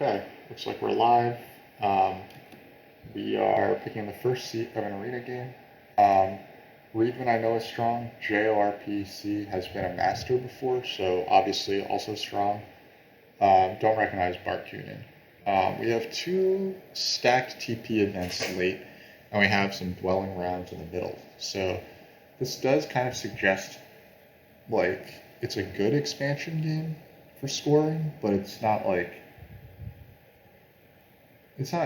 Okay, looks like we're live. Um, we are picking the first seat of an arena game. Um, Riedmann I know is strong. jayoropc has been a master before, so obviously also strong. Don't recognize BartCoonen. We have two stacked TP events late, and we have some dwelling rounds in the middle. So this does kind of suggest like it's a good expansion game for scoring, but it's not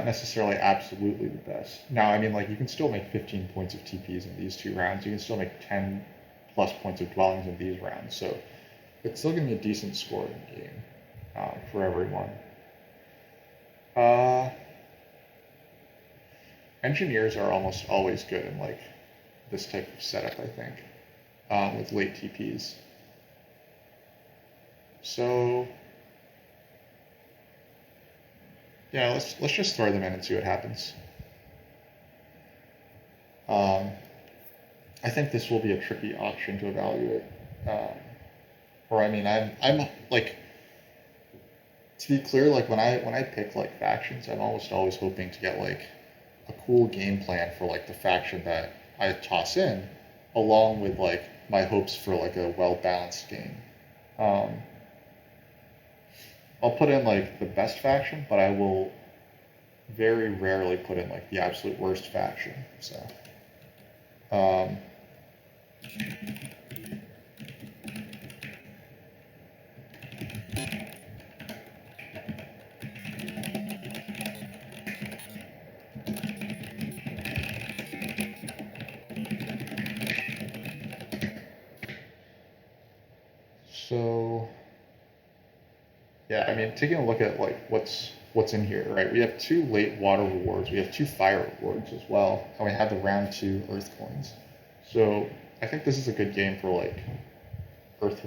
necessarily absolutely the best. Now, I mean, like, you can still make 15 points of TPs in these two rounds. You can still make 10 plus points of dwellings in these rounds. So it's still going to be a decent scoring game for everyone. Uh, Engineers are almost always good in, like, this type of setup, I think, with late TPs. So, yeah, let's just throw them in and see what happens. I think this will be a tricky option to evaluate. Um, or I mean, I'm like, to be clear, like when I pick like factions, I'm almost always hoping to get like a cool game plan for like the faction that I toss in, along with like my hopes for like a well balanced game. Um, I'll put in like the best faction, but I will very rarely put in like the absolute worst faction. So. Um, so yeah, I mean, taking a look at like what's in here, right? We have two late water rewards, we have two fire rewards as well, and we have the round two earth coins. So I think this is a good game for like earth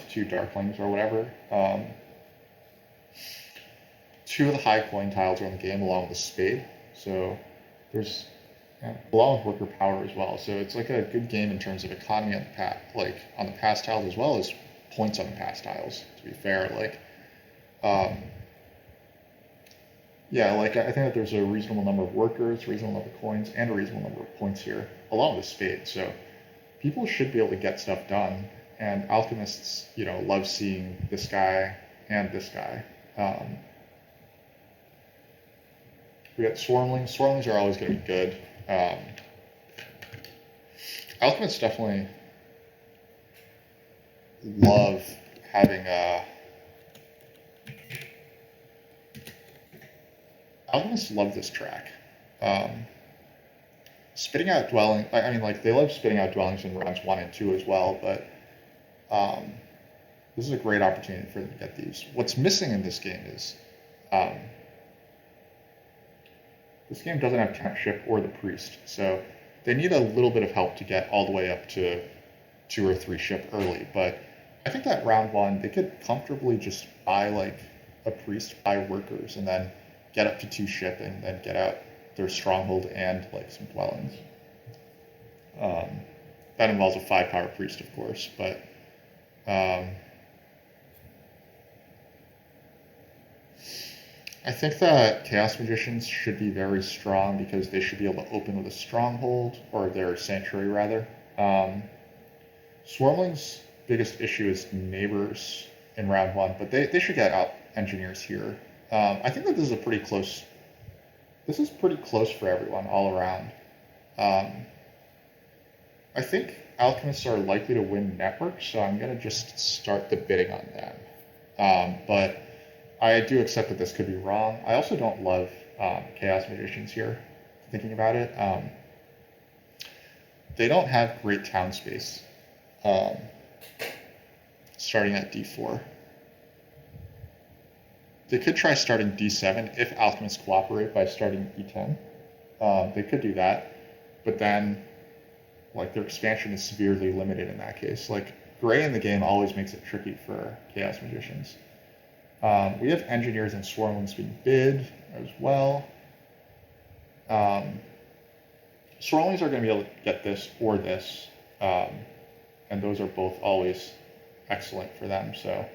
two darklings or whatever. Two of the high coin tiles are in the game along with a spade. So there's along with worker power as well. So it's like a good game in terms of economy on the pass tiles as well as points on the pass tiles. To be fair, um, yeah, like I think that there's a reasonable number of workers, reasonable number of coins, and a reasonable number of points here, along with a spade. So people should be able to get stuff done. And alchemists, love seeing this guy and this guy. We got swarmlings. Swarmlings are always going to be good. Alchemists definitely love having alchemists love this track. Spitting out dwelling. I mean, like they love spitting out dwellings in rounds 1 and 2 as well. But this is a great opportunity for them to get these. What's missing in this game is this game doesn't have Tempship or the Priest, so they need a little bit of help to get all the way up to 2 or 3 ship early. But I think that round 1, they could comfortably just buy like a Priest, buy workers, and then get up to 2 ship and then get out their stronghold and like some dwellings. That involves a 5-power Priest, of course, but I think that Chaos Magicians should be very strong because they should be able to open with a Stronghold, or their Sanctuary rather. Swarmling's biggest issue is neighbors in round 1, but they should get out engineers here. I think that this is pretty close for everyone all around. I think alchemists are likely to win network, so I'm going to just start the bidding on them. But I do accept that this could be wrong. I also don't love Chaos Magicians here, thinking about it. They don't have great town space starting at D4. They could try starting D7 if alchemists cooperate by starting E10. They could do that, but then like their expansion is severely limited in that case. Like gray in the game always makes it tricky for Chaos Magicians. We have engineers and swarmlings being bid as well. Swarmlings are going to be able to get this or this, and those are both always excellent for them. So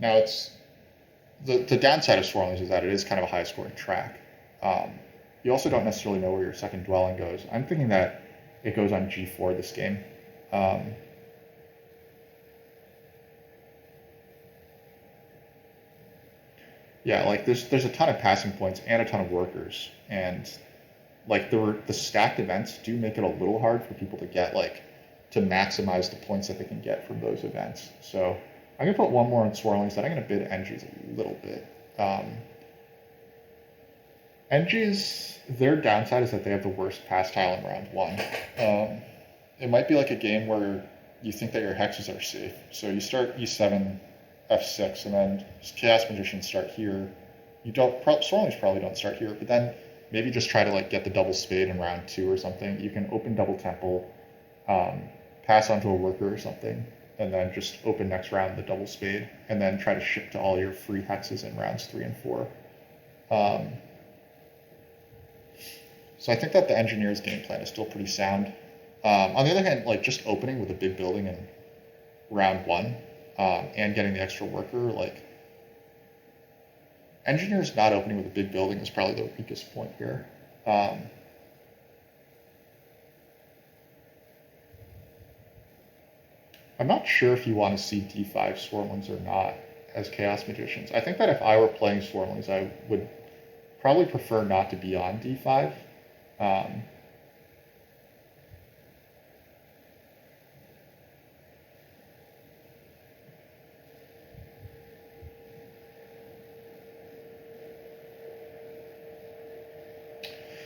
Now it's the downside of Swarmlings is that it is kind of a high scoring track. Um, you also don't necessarily know where your second dwelling goes. I'm thinking that it goes on G4 this game. Um, yeah, like there's a ton of passing points and a ton of workers, and like the stacked events do make it a little hard for people to get like to maximize the points that they can get from those events. So I'm gonna put one more on Swirlings, then I'm gonna bid NGs a little bit. NGs, their downside is that they have the worst pass tile in round one. It might be like a game where you think that your hexes are safe. So you start E7, F6, and then Chaos Magicians start here. You don't, Swirlings probably don't start here, but then maybe just try to like get the double spade in round two or something. You can open double temple, pass onto a worker or something, and then just open next round the double spade, and then try to ship to all your free hexes in rounds 3 and 4. So I think that the engineer's game plan is still pretty sound. On the other hand, like just opening with a big building in round one and getting the extra worker, like engineers not opening with a big building is probably the weakest point here. I'm not sure if you want to see D5 Swarmlings or not as Chaos Magicians. I think that if I were playing Swarmlings, I would probably prefer not to be on D5.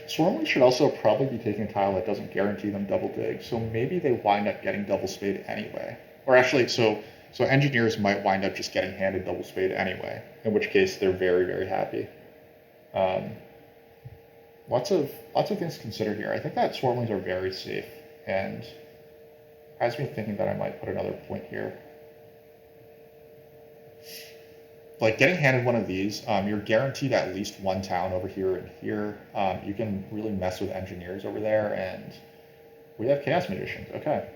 Swarmlings should also probably be taking a tile that doesn't guarantee them double dig, so maybe they wind up getting double spade anyway. Or actually, so engineers might wind up just getting handed double spade anyway, in which case they're very, very happy. Lots of things to consider here. I think that Swarmlings are very safe, and has me thinking that I might put another point here. Like getting handed one of these, you're guaranteed at least one town over here and here. You can really mess with engineers over there, and we have Chaos Magicians. Okay.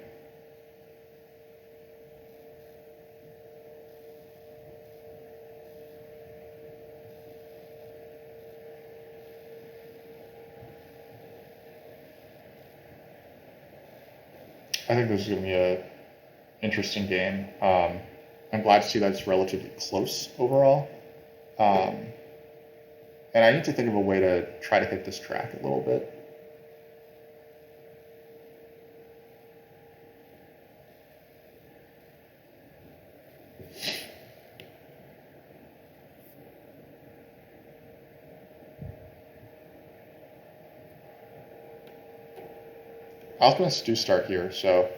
I think this is going to be a interesting game. I'm glad to see that it's relatively close overall. And I need to think of a way to try to hit this track a little bit. Alchemists do start here, so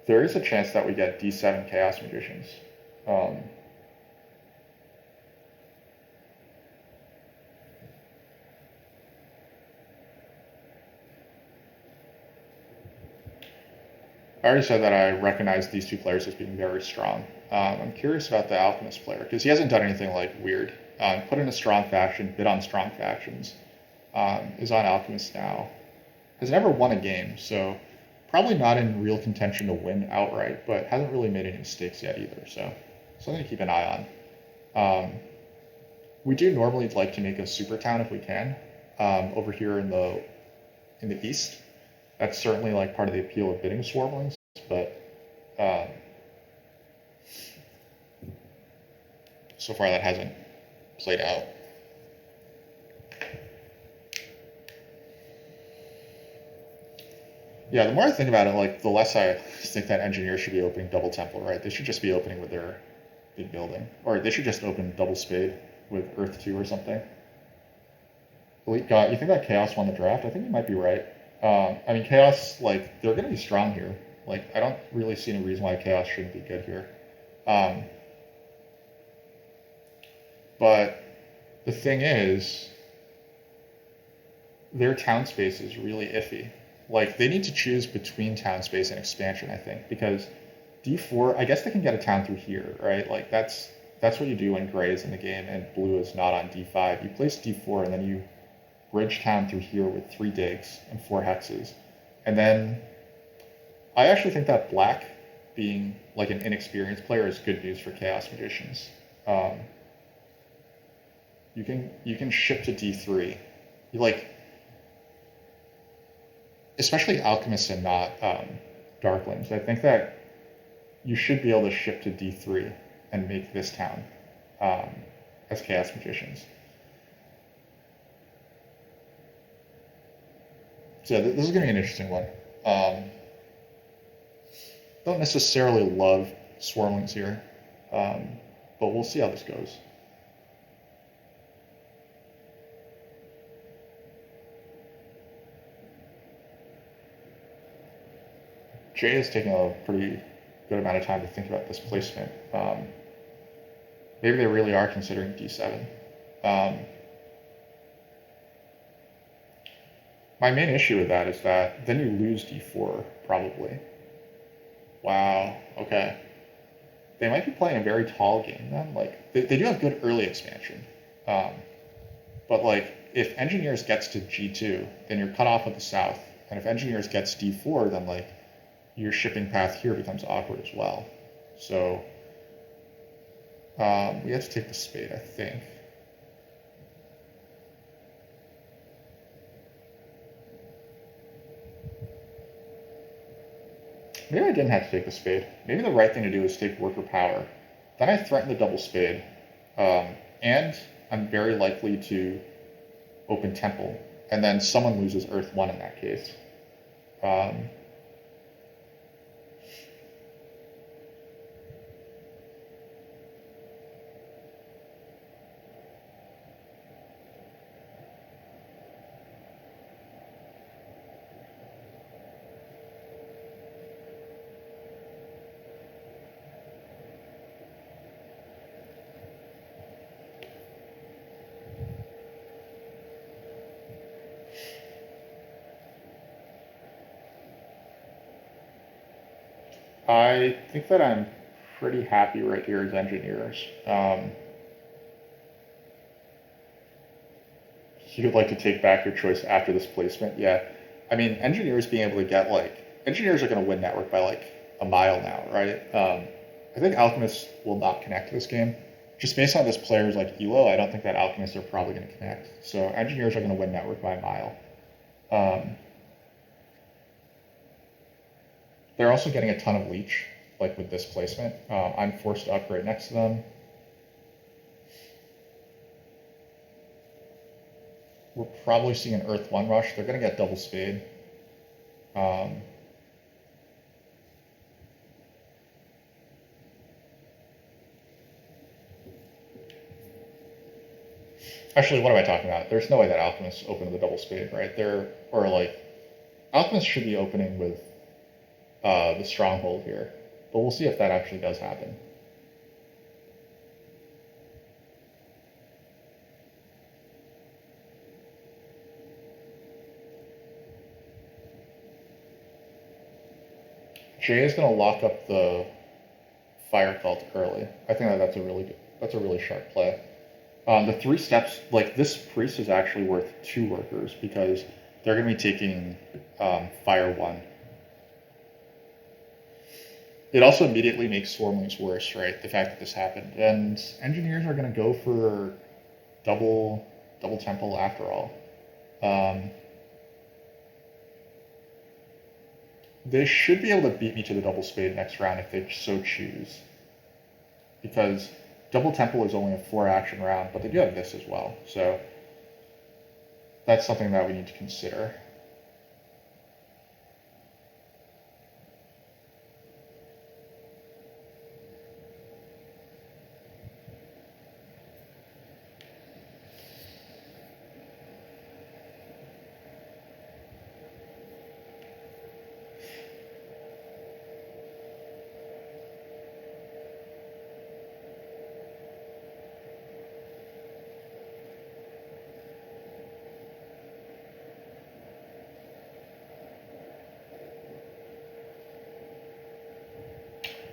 there is a chance that we get D7 Chaos Magicians. I already said that I recognize these two players as being very strong. I'm curious about the Alchemist player, because he hasn't done anything like weird. Put in a strong faction, bid on strong factions, is on Alchemist now. Has never won a game, so probably not in real contention to win outright, but hasn't really made any mistakes yet either, so something to keep an eye on. We do normally like to make a super town if we can, over here in the east. That's certainly like part of the appeal of bidding Swarmlings, but so far that hasn't played out. Yeah, the more I think about it, like the less I think that engineers should be opening double temple, right? They should just be opening with their big building, or they should just open double spade with Earth 2 or something. Elite God, you think that Chaos won the draft? I think you might be right. I mean, Chaos, like, they're going to be strong here. Like, I don't really see any reason why Chaos shouldn't be good here. But the thing is, their town space is really iffy. Like, they need to choose between town space and expansion, I think, because D4, I guess they can get a town through here, right? Like, that's what you do when gray is in the game and blue is not on D5. You place D4 and then you bridge town through here with 3 digs and 4 hexes. And then I actually think that black being like an inexperienced player is good news for Chaos Magicians. Um, you can ship to D3. You like, especially alchemists and not darklings. I think that you should be able to ship to D3 and make this town um, as chaos magicians. So this is going to be an interesting one. Don't necessarily love swarmlings here, but we'll see how this goes. Jay is taking a pretty good amount of time to think about this placement. Maybe they really are considering D7. My main issue with that is that then you lose D4, probably. Wow, okay. They might be playing a very tall game then. Like, they do have good early expansion. But, like, if Engineers gets to G2, then you're cut off at the south. And if Engineers gets D4, then, like, your shipping path here becomes awkward as well. So, we have to take the spade, I think. Maybe I didn't have to take the spade. Maybe the right thing to do is take worker power. Then I threaten the double spade. And I'm very likely to open temple. And then someone loses Earth 1 in that case. I think that I'm pretty happy right here as Engineers. You would like to take back your choice after this placement? Yeah. I mean, Engineers being able to get, like, Engineers are going to win Network by, like, a mile now, right? I think Alchemists will not connect to this game. Just based on this player's, like, elo, I don't think that Alchemists are probably going to connect. So Engineers are going to win Network by a mile. They're also getting a ton of leech, like with this placement. I'm forced to upgrade next to them. We're probably seeing an Earth 1 rush. They're going to get double spade. Actually, what am I talking about? There's no way that Alchemists open with a double spade, right? Or like, Alchemists should be opening with the Stronghold here. But we'll see if that actually does happen. Jay is going to lock up the Fire Cult early. I think that's a really sharp play. The 3 steps, like this priest is actually worth 2 workers because they're going to be taking Fire 1. It also immediately makes Swarmlings worse, right? The fact that this happened. And Engineers are going to go for double temple after all. They should be able to beat me to the double spade next round if they so choose. Because double temple is only a 4 action round, but they do have this as well. So that's something that we need to consider.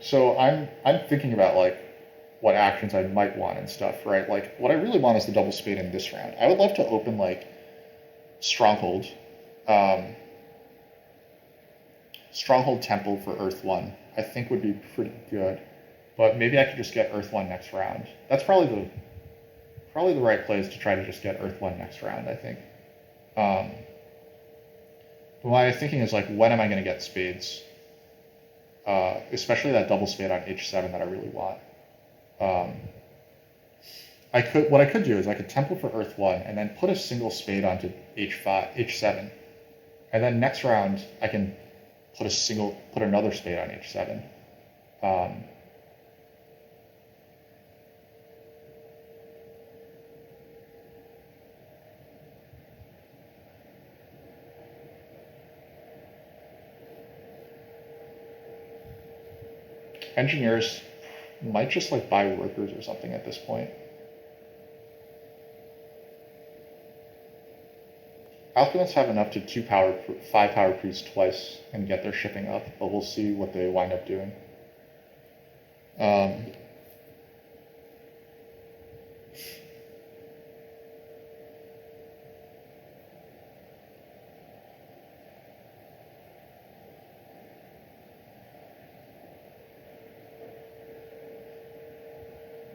So I'm thinking about like what actions I might want and stuff, right? Like what I really want is the double spade in this round. I would love to open like Stronghold, Stronghold Temple for Earth 1. I think would be pretty good. but maybe I could just get Earth 1 next round. That's probably the right place to try to just get Earth 1 next round, I think. But my thinking is like, when am I going to get spades? Especially that double spade on H7 that I really want. What I could do is I could temple for Earth 1 and then put a single spade onto H7. And then next round I can put another spade on H7. Engineers might just like buy workers or something at this point. Alchemists have enough to 5 power priests twice and get their shipping up, but we'll see what they wind up doing.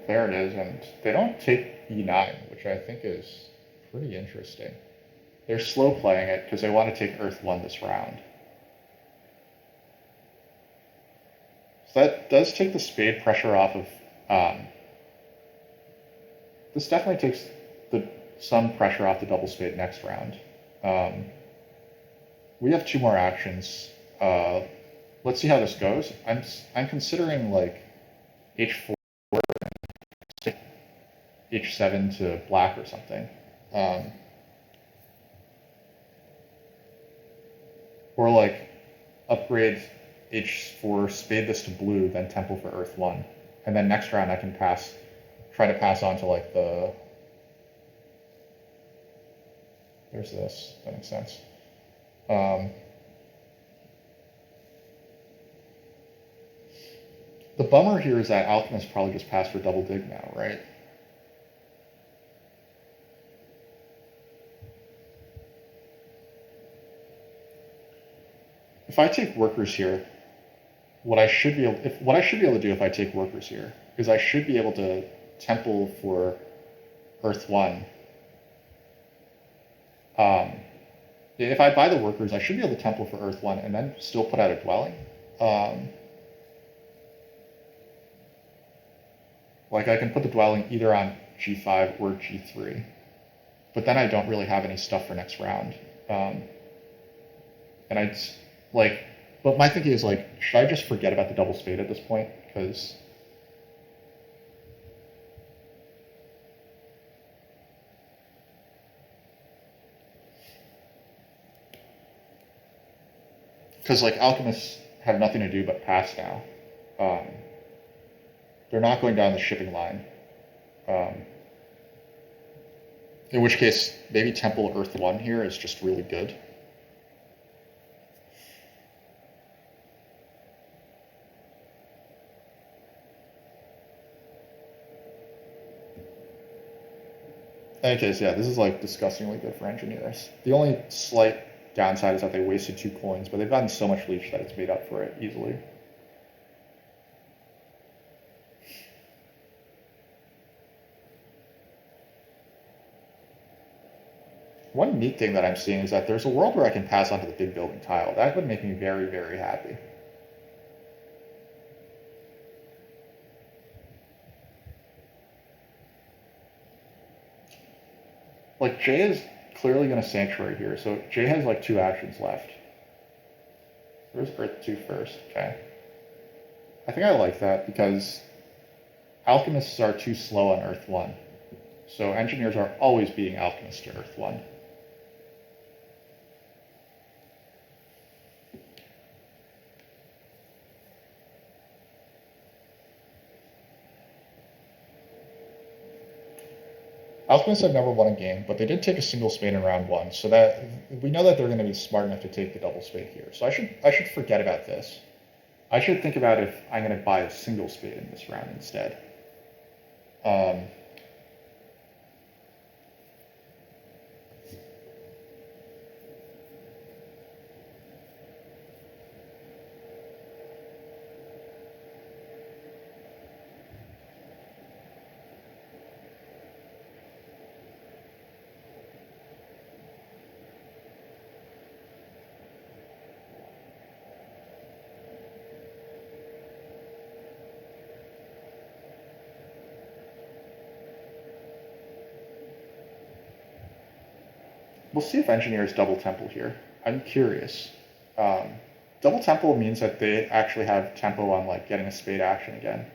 There it is, and they don't take E9, which I think is pretty interesting. They're slow playing it because they want to take Earth 1 this round. So that does take the spade pressure off of... this definitely takes some pressure off the double spade next round. We have 2 more actions. Let's see how this goes. I'm considering like H4, H7 to black or something. Or like upgrade H4, spade this to blue, then temple for Earth 1. And then next round I can try to pass on to like there's this, that makes sense. The bummer here is that Alchemists probably just passed for double dig now, right? If I take workers here, what I should be able to do if I take workers here is I should be able to temple for Earth 1. If I buy the workers, I should be able to temple for Earth 1 and then still put out a dwelling. Like I can put the dwelling either on G5 or G3, but then I don't really have any stuff for next round. And I'd like, but my thinking is like, should I just forget about the double spade at this point? Because like alchemists have nothing to do but pass now. They're not going down the shipping line. In which case, maybe Temple Earth 1 here is just really good. In any case, yeah, this is like disgustingly good for engineers. The only slight downside is that they wasted 2 coins, but they've gotten so much leech that it's made up for it easily. One neat thing that I'm seeing is that there's a world where I can pass onto the big building tile. That would make me very, very happy. Like, Jay is clearly going to Sanctuary here, so Jay has like 2 actions left. Where's Earth 2 first? Okay. I think I like that because Alchemists are too slow on Earth 1. So Engineers are always beating Alchemists to Earth 1. Alchemists have never won a game, but they did take a single spade in round 1, so that we know that they're going to be smart enough to take the double spade here. So I should forget about this. I should think about if I'm going to buy a single spade in this round instead. We'll see if engineers double temple here. I'm curious. Double temple means that they actually have tempo on like getting a spade action again.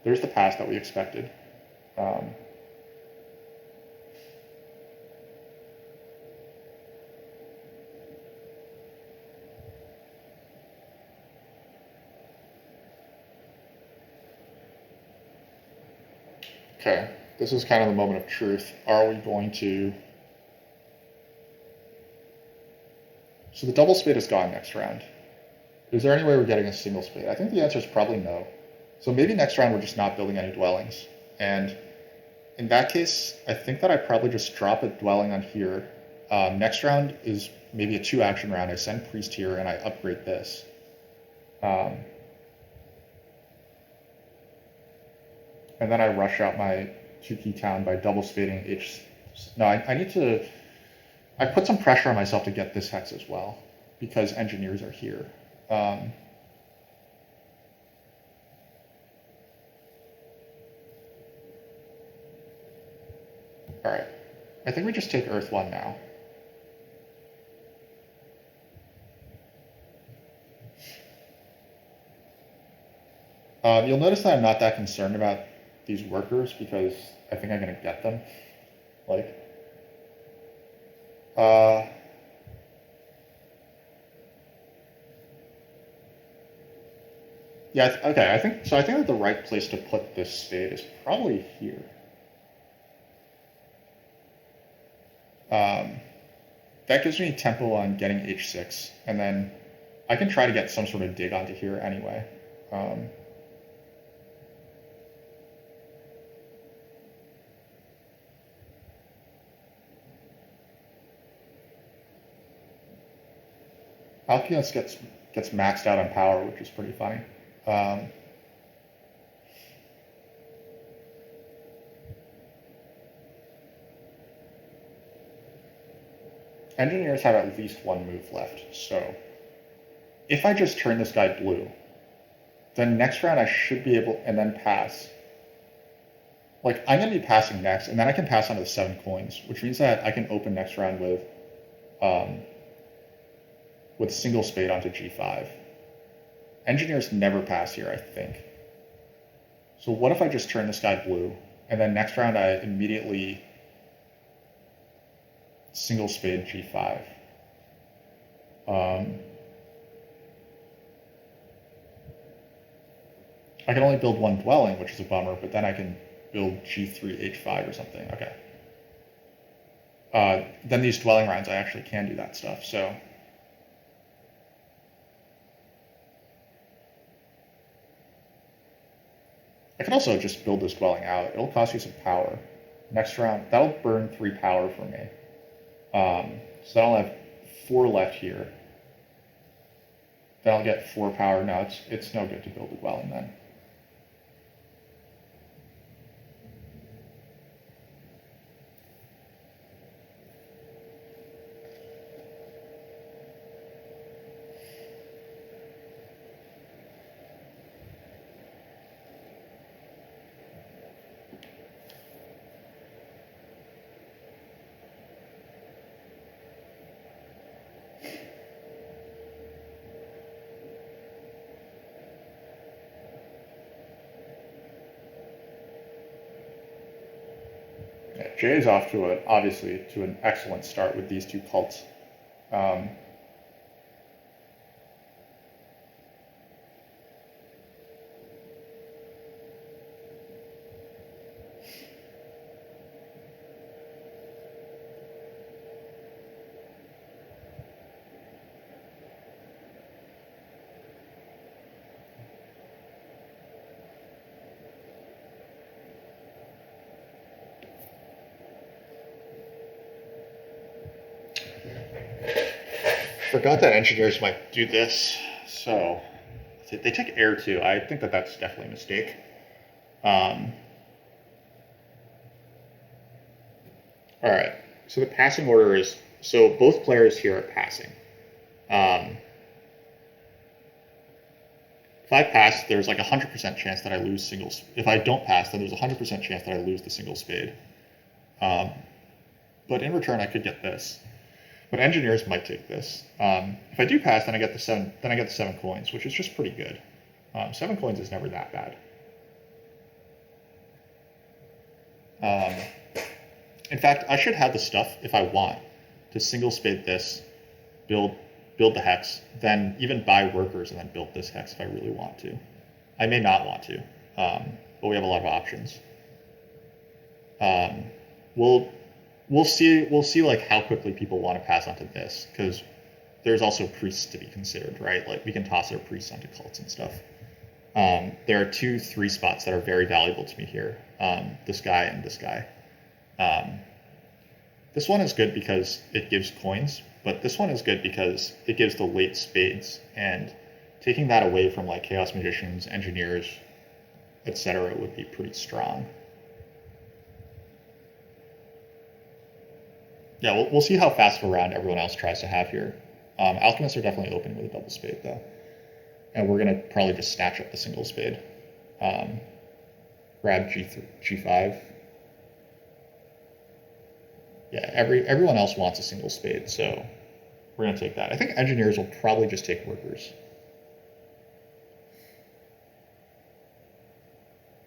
There's the pass that we expected. Okay, this is kind of the moment of truth. Are we going to... So the double spade is gone next round. Is there any way we're getting a single spade? I think the answer is probably no. So maybe next round we're just not building any dwellings. And in that case, I think that I probably just drop a dwelling on here. Next round is maybe a 2-action round. I send priest here and I upgrade this. And then I rush out my 2-key town by double spading H. No, I need to... I put some pressure on myself to get this hex as well, because engineers are here. All right. I think we just take Earth 1 now. You'll notice that I'm not that concerned about these workers because I think I'm going to get them. Like, yeah, okay, I think that the right place to put this spade is probably here. That gives me tempo on getting H6, and then I can try to get some sort of dig onto here anyway. Alchemist gets maxed out on power, which is pretty funny. Engineers have at least one move left, so if I just turn this guy blue, then next round I should be able, and then pass. Like, I'm going to be passing next, and then I can pass onto the 7 coins, which means that I can open next round with single spade onto G5. Engineers never pass here, I think. So what if I just turn this guy blue, and then next round I immediately single spade G5. I can only build one dwelling, which is a bummer, but then I can build G3, H5 or something. Okay. Then these dwelling rounds, I actually can do that stuff, so. I can also just build this dwelling out. It'll cost you some power. Next round, that'll burn 3 power for me. So I'll have 4 left here. Then I'll get 4 power. No, it's no good to build a dwelling then. Jay is off to obviously to an excellent start with these 2 cults. Forgot that engineers might do this, so they take air too. I think that that's definitely a mistake. All right, so the passing order is, so both players here are passing. If I pass, there's like 100% chance that I lose singles. If I don't pass, then there's 100% chance that I lose the single spade. But in return, I could get this. But engineers might take this. If I do pass, then I get the seven. Then I get the 7 coins, which is just pretty good. 7 coins is never that bad. In fact, I should have the stuff if I want to single spade this, build the hex, then even buy workers and then build this hex if I really want to. I may not want to, but we have a lot of options. We'll see like how quickly people want to pass onto this, because there's also priests to be considered, right? Like we can toss our priests onto cults and stuff. There are 2-3 spots that are very valuable to me here. This guy and this guy. This one is good because it gives coins, but this one is good because it gives the late spades, and taking that away from like chaos magicians, engineers, etc. would be pretty strong. Yeah, we'll see how fast of a round everyone else tries to have here. Alchemists are definitely opening with a double spade though, and we're gonna probably just snatch up the single spade. Grab G5. Yeah, everyone else wants a single spade, so we're going to take that. I think engineers will probably just take workers.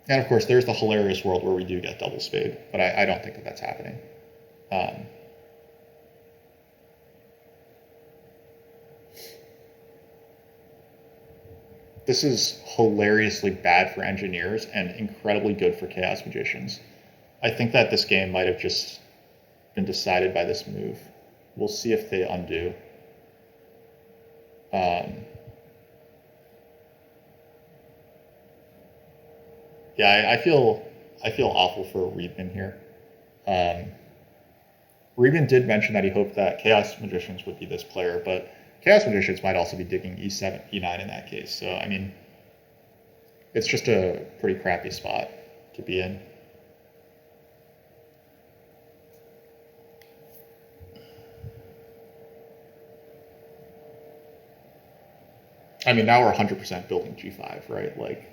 And of course, there's the hilarious world where we do get double spade, but I don't think that that's happening. This is hilariously bad for engineers and incredibly good for chaos magicians. I think that this game might have just been decided by this move. We'll see if they undo. Yeah, I feel awful for Riedmann here. Riedmann did mention that he hoped that Chaos Magicians would be this player, but Chaos Magicians might also be digging E7, E9 in that case. So, I mean, it's just a pretty crappy spot to be in. I mean, now we're 100% building G5, right? Like,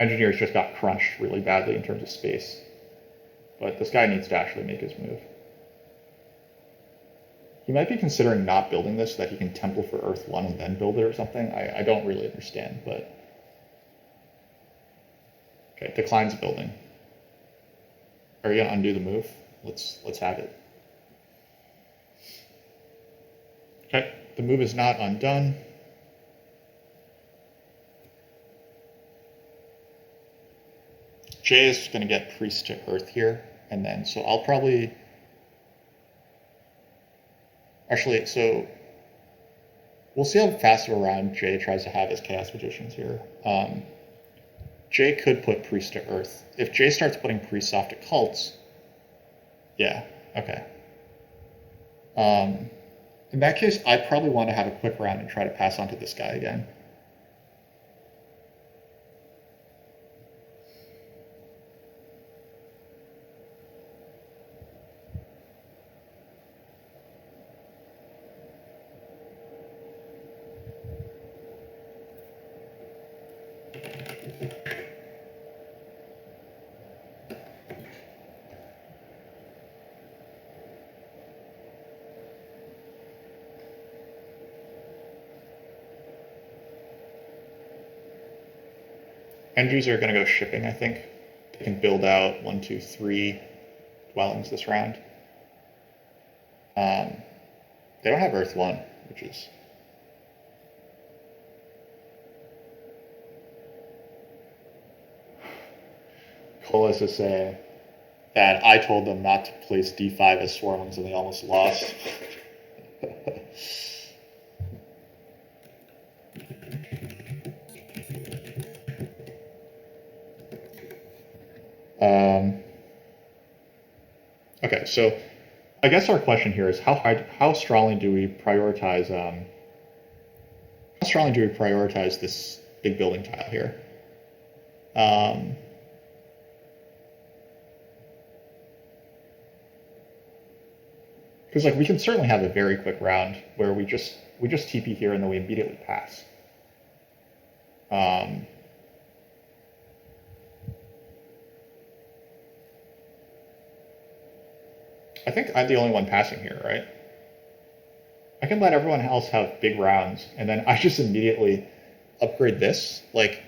engineers just got crunched really badly in terms of space. But this guy needs to actually make his move. He might be considering not building this so that he can temple for Earth 1 and then build it or something. I don't really understand, but... Okay, declines building. Are you gonna undo the move? Let's have it. Okay, the move is not undone. Jay is going to get priest to Earth here, and then, so I'll probably... Actually, so we'll see how fast of a round Jay tries to have his Chaos Magicians here. Jay could put priest to Earth. If Jay starts putting priests off to cults, yeah, okay. In that case, I probably want to have a quick round and try to pass on to this guy again. Engis are going to go shipping, I think. They can build out 1, 2, 3 dwellings this round. They don't have Earth 1, which is... Colas is saying that I told them not to place D5 as swarmlings and they almost lost. Okay, so I guess our question here is how strongly do we prioritize this big building tile here? Because like we can certainly have a very quick round where we just TP here and then we immediately pass. I think I'm the only one passing here, right? I can let everyone else have big rounds, and then I just immediately upgrade this. Like,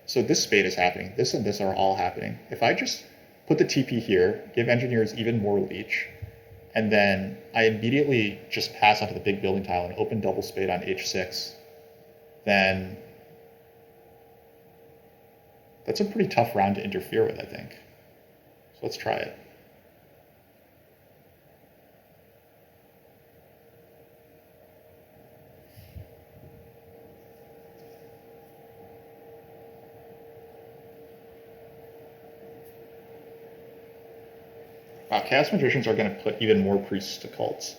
so this spade is happening. This and this are all happening. If I just put the TP here, give engineers even more leech, and then I immediately just pass onto the big building tile and open double spade on H6, then that's a pretty tough round to interfere with, I think. So let's try it. Wow, Chaos Magicians are going to put even more priests to cults.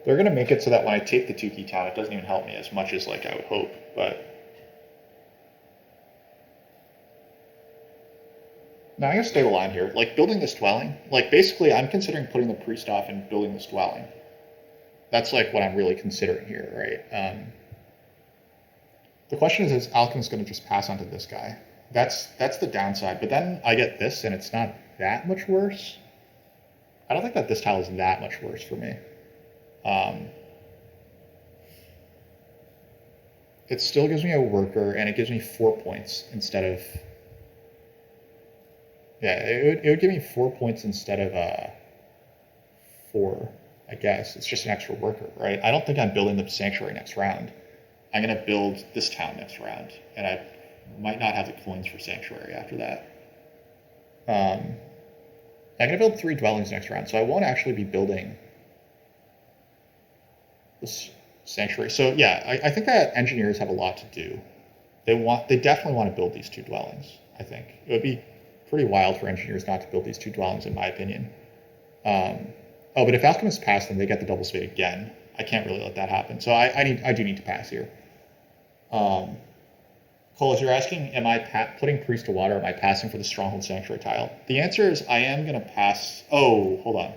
They're going to make it so that when I take the 2-key town, it doesn't even help me as much as like I would hope, but... Now I'm going to stay the line here. Like, building this dwelling, like, basically I'm considering putting the priest off and building this dwelling. That's like what I'm really considering here, right? The question is Alchemist going to just pass on to this guy? That's the downside. But then I get this, and it's not that much worse. I don't think that this tile is that much worse for me. It still gives me a worker, and it gives me 4 points instead of... Yeah, it would give me 4 points instead of 4, I guess. It's just an extra worker, right? I don't think I'm building the Sanctuary next round. I'm going to build this town next round, and I might not have the coins for Sanctuary after that. I'm going to build 3 dwellings next round, so I won't actually be building this Sanctuary. So yeah, I think that engineers have a lot to do. They definitely want to build these 2 dwellings, I think. It would be pretty wild for engineers not to build these 2 dwellings, in my opinion. Oh, but if alchemists pass, then they get the double spade again. I can't really let that happen. So I do need to pass here. Cole, if you're asking, am I putting priest to water? Am I passing for the stronghold sanctuary tile? The answer is I am going to pass. Oh, hold on.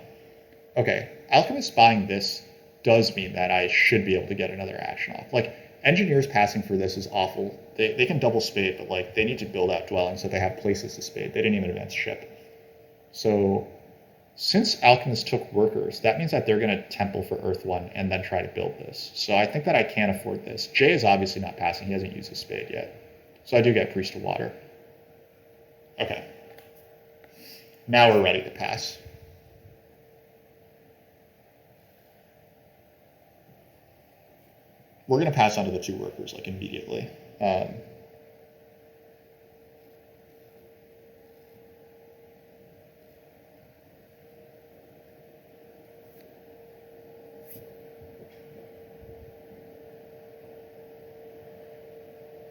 Okay, alchemist buying this does mean that I should be able to get another action off. Like, engineers passing for this is awful. They can double spade, but like they need to build out dwellings so they have places to spade. They didn't even advance ship. So since alchemists took workers, that means that they're going to temple for Earth 1 and then try to build this. So I think that I can't afford this. Jay is obviously not passing. He hasn't used his spade yet. So I do get priest to water. Okay. Now we're ready to pass. We're going to pass on to the 2 workers, like, immediately.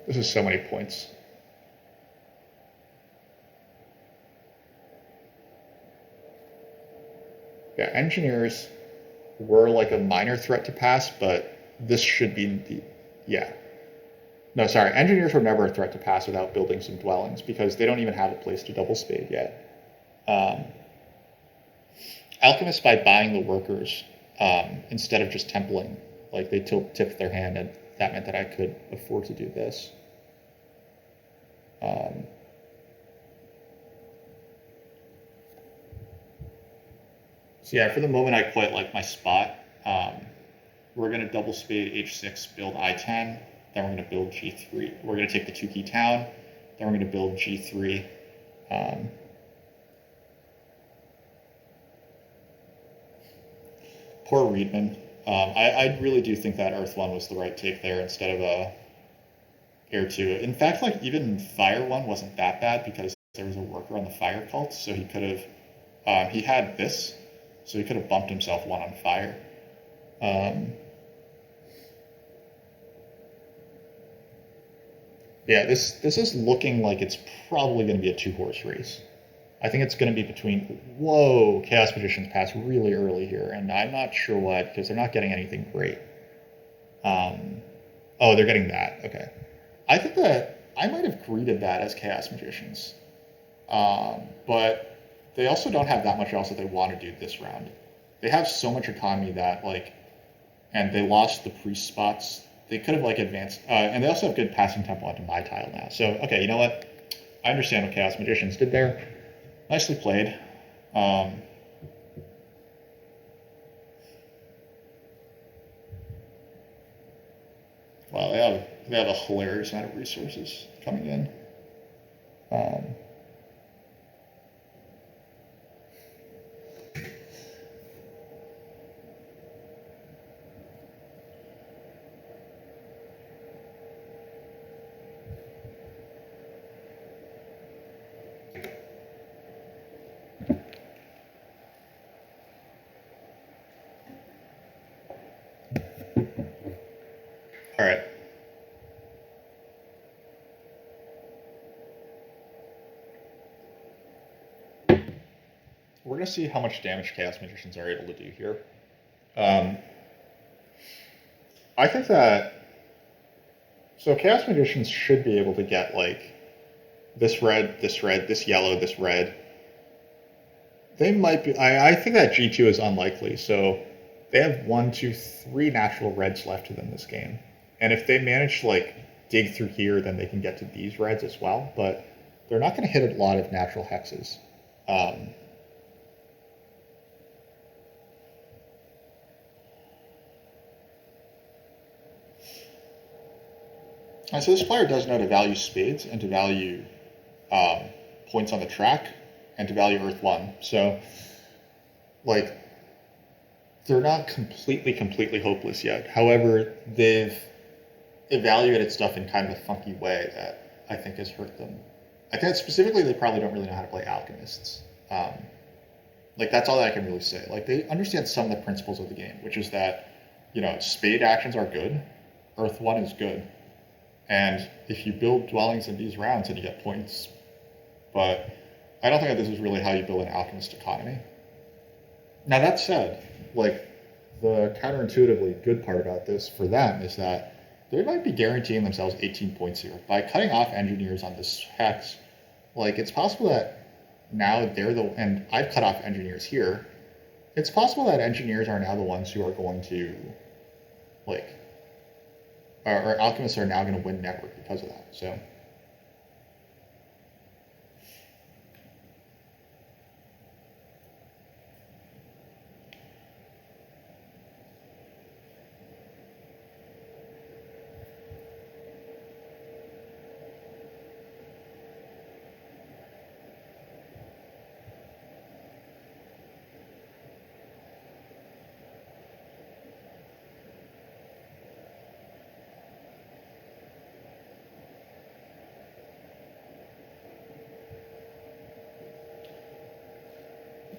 This is so many points. Yeah, engineers were like a minor threat to pass, but this should be the... Yeah. No, sorry. Engineers were never a threat to pass without building some dwellings because they don't even have a place to double spade yet. Alchemists, by buying the workers, instead of just templing, like they tipped their hand, and that meant that I could afford to do this. So yeah, for the moment I quite like my spot. We're going to double spade H6, build I10, then we're going to build G3. We're going to take the 2-key town, then we're going to build G3. Poor riedmann. I really do think that Earth 1 was the right take there instead of Air 2. In fact, like, even Fire 1 wasn't that bad because there was a worker on the Fire cult, so he could have... he had this, so he could have bumped himself 1 on Fire. Yeah, this is looking like it's probably going to be a 2-horse race. I think it's going to be between... Whoa, Chaos Magicians pass really early here, and I'm not sure why, because they're not getting anything great. Oh, they're getting that. Okay. I think that I might have greeted that as Chaos Magicians. But they also don't have that much else that they want to do this round. They have so much economy that, like... And they lost the priest spots they could have like advanced, and they also have good passing tempo onto my tile now. So okay, you know what? I understand what Chaos Magicians did there. Nicely played. Wow, they have a hilarious amount of resources coming in. All right. We're going to see how much damage Chaos Magicians are able to do here. I think that... So Chaos Magicians should be able to get, like, this red, this yellow, this red. They might be... I think that G2 is unlikely, so they have 1, 2, 3 natural reds left to them this game. And if they manage to, like, dig through here, then they can get to these reds as well, but they're not going to hit a lot of natural hexes. So this player does know to value spades and to value points on the track and to value Earth 1. So, like, they're not completely hopeless yet. However, they've evaluated stuff in kind of a funky way that I think has hurt them. I think specifically they probably don't really know how to play alchemists. Like, that's all that I can really say. Like, they understand some of the principles of the game, which is that, you know, spade actions are good, Earth 1 is good. And if you build dwellings in these rounds, then you get points. But I don't think that this is really how you build an alchemist economy. Now that said, like, the counterintuitively good part about this for them is that they might be guaranteeing themselves 18 points here. By cutting off engineers on this hex, like, it's possible that now they're the... And I've cut off engineers here. It's possible that engineers are now the ones who are going to, like... Or alchemists are now going to win network because of that. So,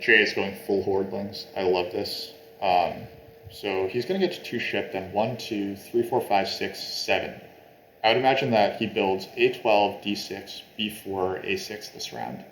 Jay is going full hordlings. I love this. So he's going to get to 2 ship, then 1, 2, 3, 4, 5, 6, 7. I would imagine that he builds A12, D6, B4, A6 this round.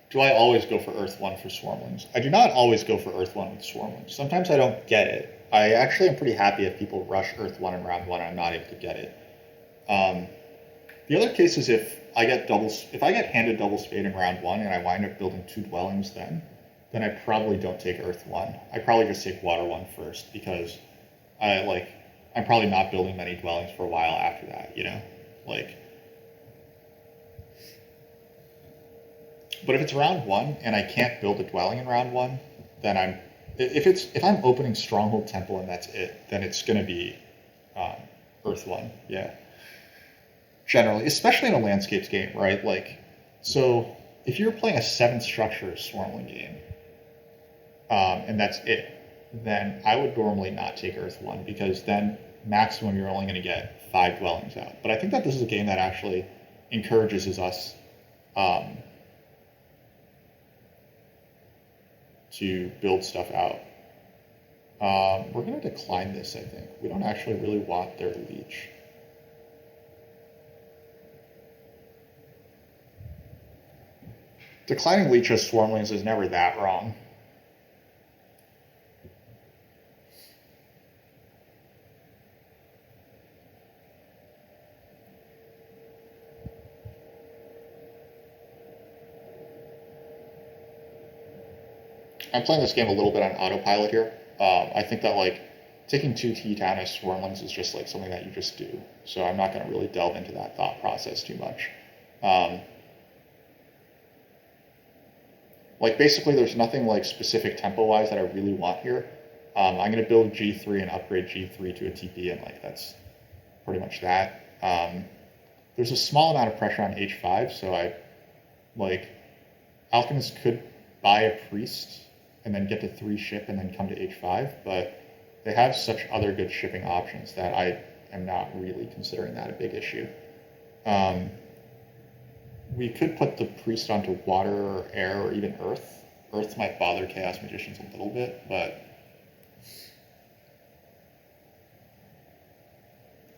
Do I always go for Earth 1 for Swarmlings? I do not always go for Earth 1 with Swarmlings. Sometimes I don't get it. I actually am pretty happy if people rush Earth 1 in round 1 and I'm not able to get it. The other case is if I get handed double spade in round 1 and I wind up building 2 dwellings then I probably don't take Earth 1. I probably just take Water 1 first because I'm probably not building many dwellings for a while after that, you know? Like... But if it's round 1 and I can't build a dwelling in round 1, then if I'm opening Stronghold Temple and that's it, then it's going to be Earth 1, yeah. Generally, especially in a landscapes game, right? Like, so if you're playing a 7-structure Swarmling game, and that's it, then I would normally not take Earth 1 because then maximum you're only going to get 5 dwellings out. But I think that this is a game that actually encourages us to build stuff out. We're going to decline this, I think. We don't actually really want their leech. Declining leech as Swarmlings is never that wrong. I'm playing this game a little bit on autopilot here. I think that like taking 2T down as swarmlings is just like something that you just do. So I'm not going to really delve into that thought process too much. Like basically there's nothing like specific tempo wise that I really want here. I'm going to build G3 and upgrade G3 to a TP, and like that's pretty much that. There's a small amount of pressure on H5, so I like alchemists could buy a priest and then get to 3 ship and then come to H5, but they have such other good shipping options that I am not really considering that a big issue. We could put the priest onto water or air or even earth. Earth might bother chaos magicians a little bit, but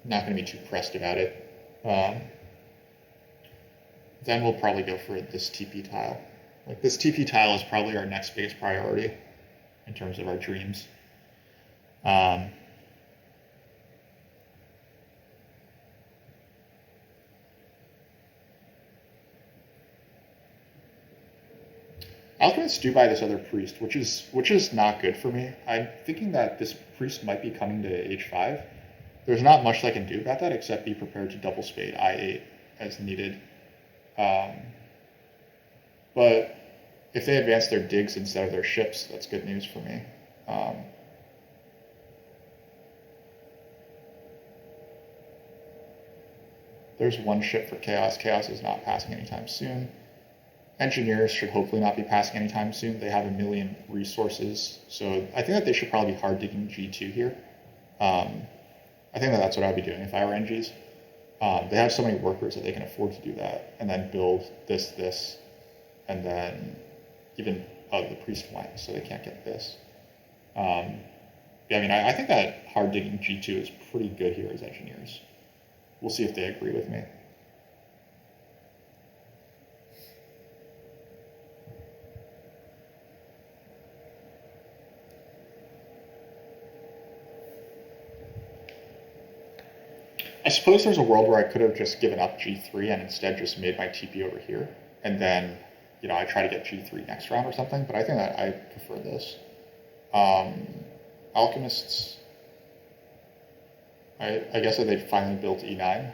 not going to be too pressed about it. Then we'll probably go for this TP tile. Like this TP tile is probably our next biggest priority in terms of our dreams. Alchemists do buy this other priest, which is not good for me. I'm thinking that this priest might be coming to H5. There's not much I can do about that except be prepared to double spade I8 as needed. But if they advance their digs instead of their ships, that's good news for me. There's 1 ship for Chaos. Chaos is not passing anytime soon. Engineers should hopefully not be passing anytime soon. They have a million resources, so I think that they should probably be hard digging G2 here. I think that that's what I'd be doing if I were NGs. They have so many workers that they can afford to do that, and then build this, and then even the priest flank, so they can't get this. Yeah, I mean, I think that hard digging G2 is pretty good here as engineers. We'll see if they agree with me. I suppose there's a world where I could have just given up G3 and instead just made my TP over here, and then, you know, I try to get G3 next round or something, but I think that I prefer this. Alchemists, I guess that they finally built E9.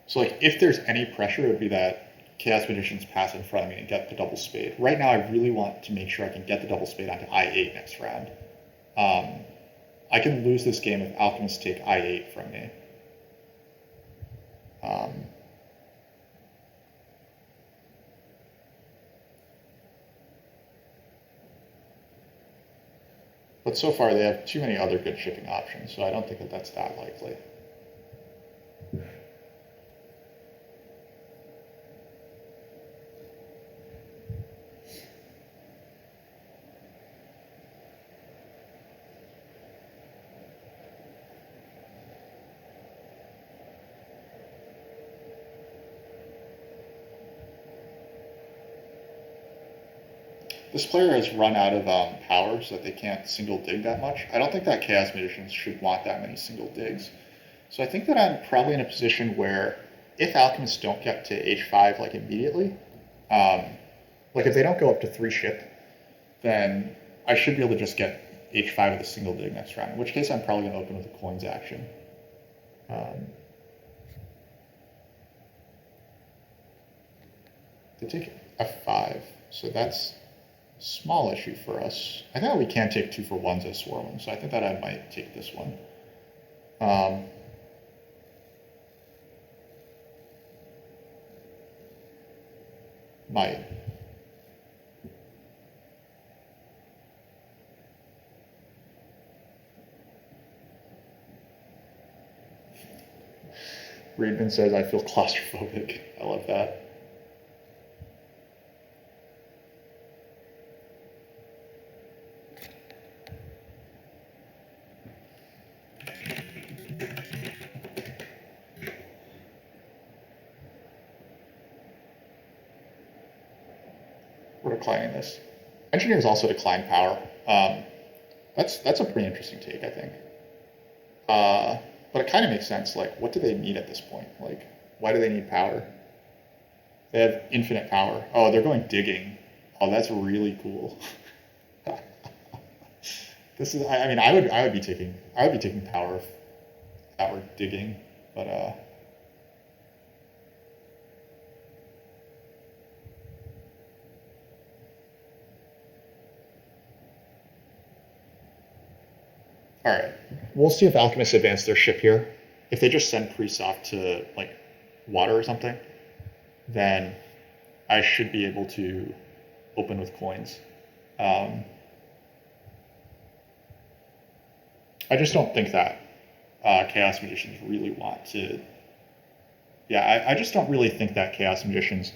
So like, if there's any pressure, it would be that Chaos Magicians pass in front of me and get the double spade. Right now, I really want to make sure I can get the double spade onto I8 next round. I can lose this game if Alchemists take I8 from me. But so far, they have too many other good shipping options, so I don't think that that's that likely. This player has run out of power so that they can't single dig that much. I don't think that Chaos Magicians should want that many single digs. So I think that I'm probably in a position where if Alchemists don't get to H5 like immediately, like if they don't go up to 3 ship, then I should be able to just get H5 with a single dig next round, in which case I'm probably going to open with a coins action. They take F5, so that's a small issue for us. I think we can take 2 for 1s as swarming, so I think that I might take this one. Might. Riedmann says, I feel claustrophobic. I love that. We're declining this. Engineers also decline power. That's a pretty interesting take, I think. But it kind of makes sense. Like, what do they need at this point? Like, Why do they need power? They have infinite power. Oh, they're going digging. Oh, that's really cool. This is. I mean, I would be taking power if that were digging, but all right. We'll see if alchemists advance their ship here. If they just send priests off to like water or something, then I should be able to open with coins. Um, I just don't think that chaos magicians really want to. Yeah, I just don't really think that chaos magicians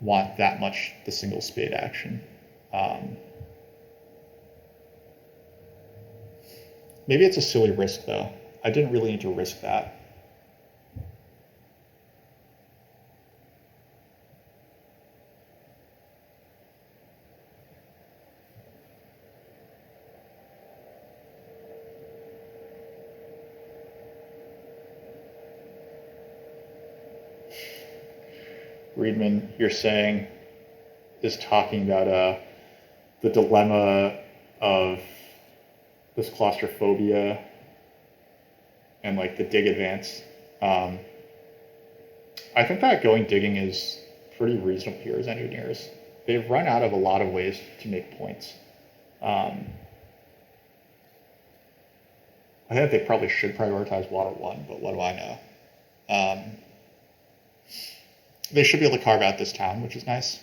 want that much the single spade action. Um, Maybe it's a silly risk though. I didn't really need to risk that. Riedmann, you're saying, is talking about the dilemma of this claustrophobia and like the dig advance. Um, I think that going digging is pretty reasonable here as engineers. They've run out of a lot of ways to make points. Um, I think they probably should prioritize water one, but what do I know? They should be able to carve out this town, which is nice.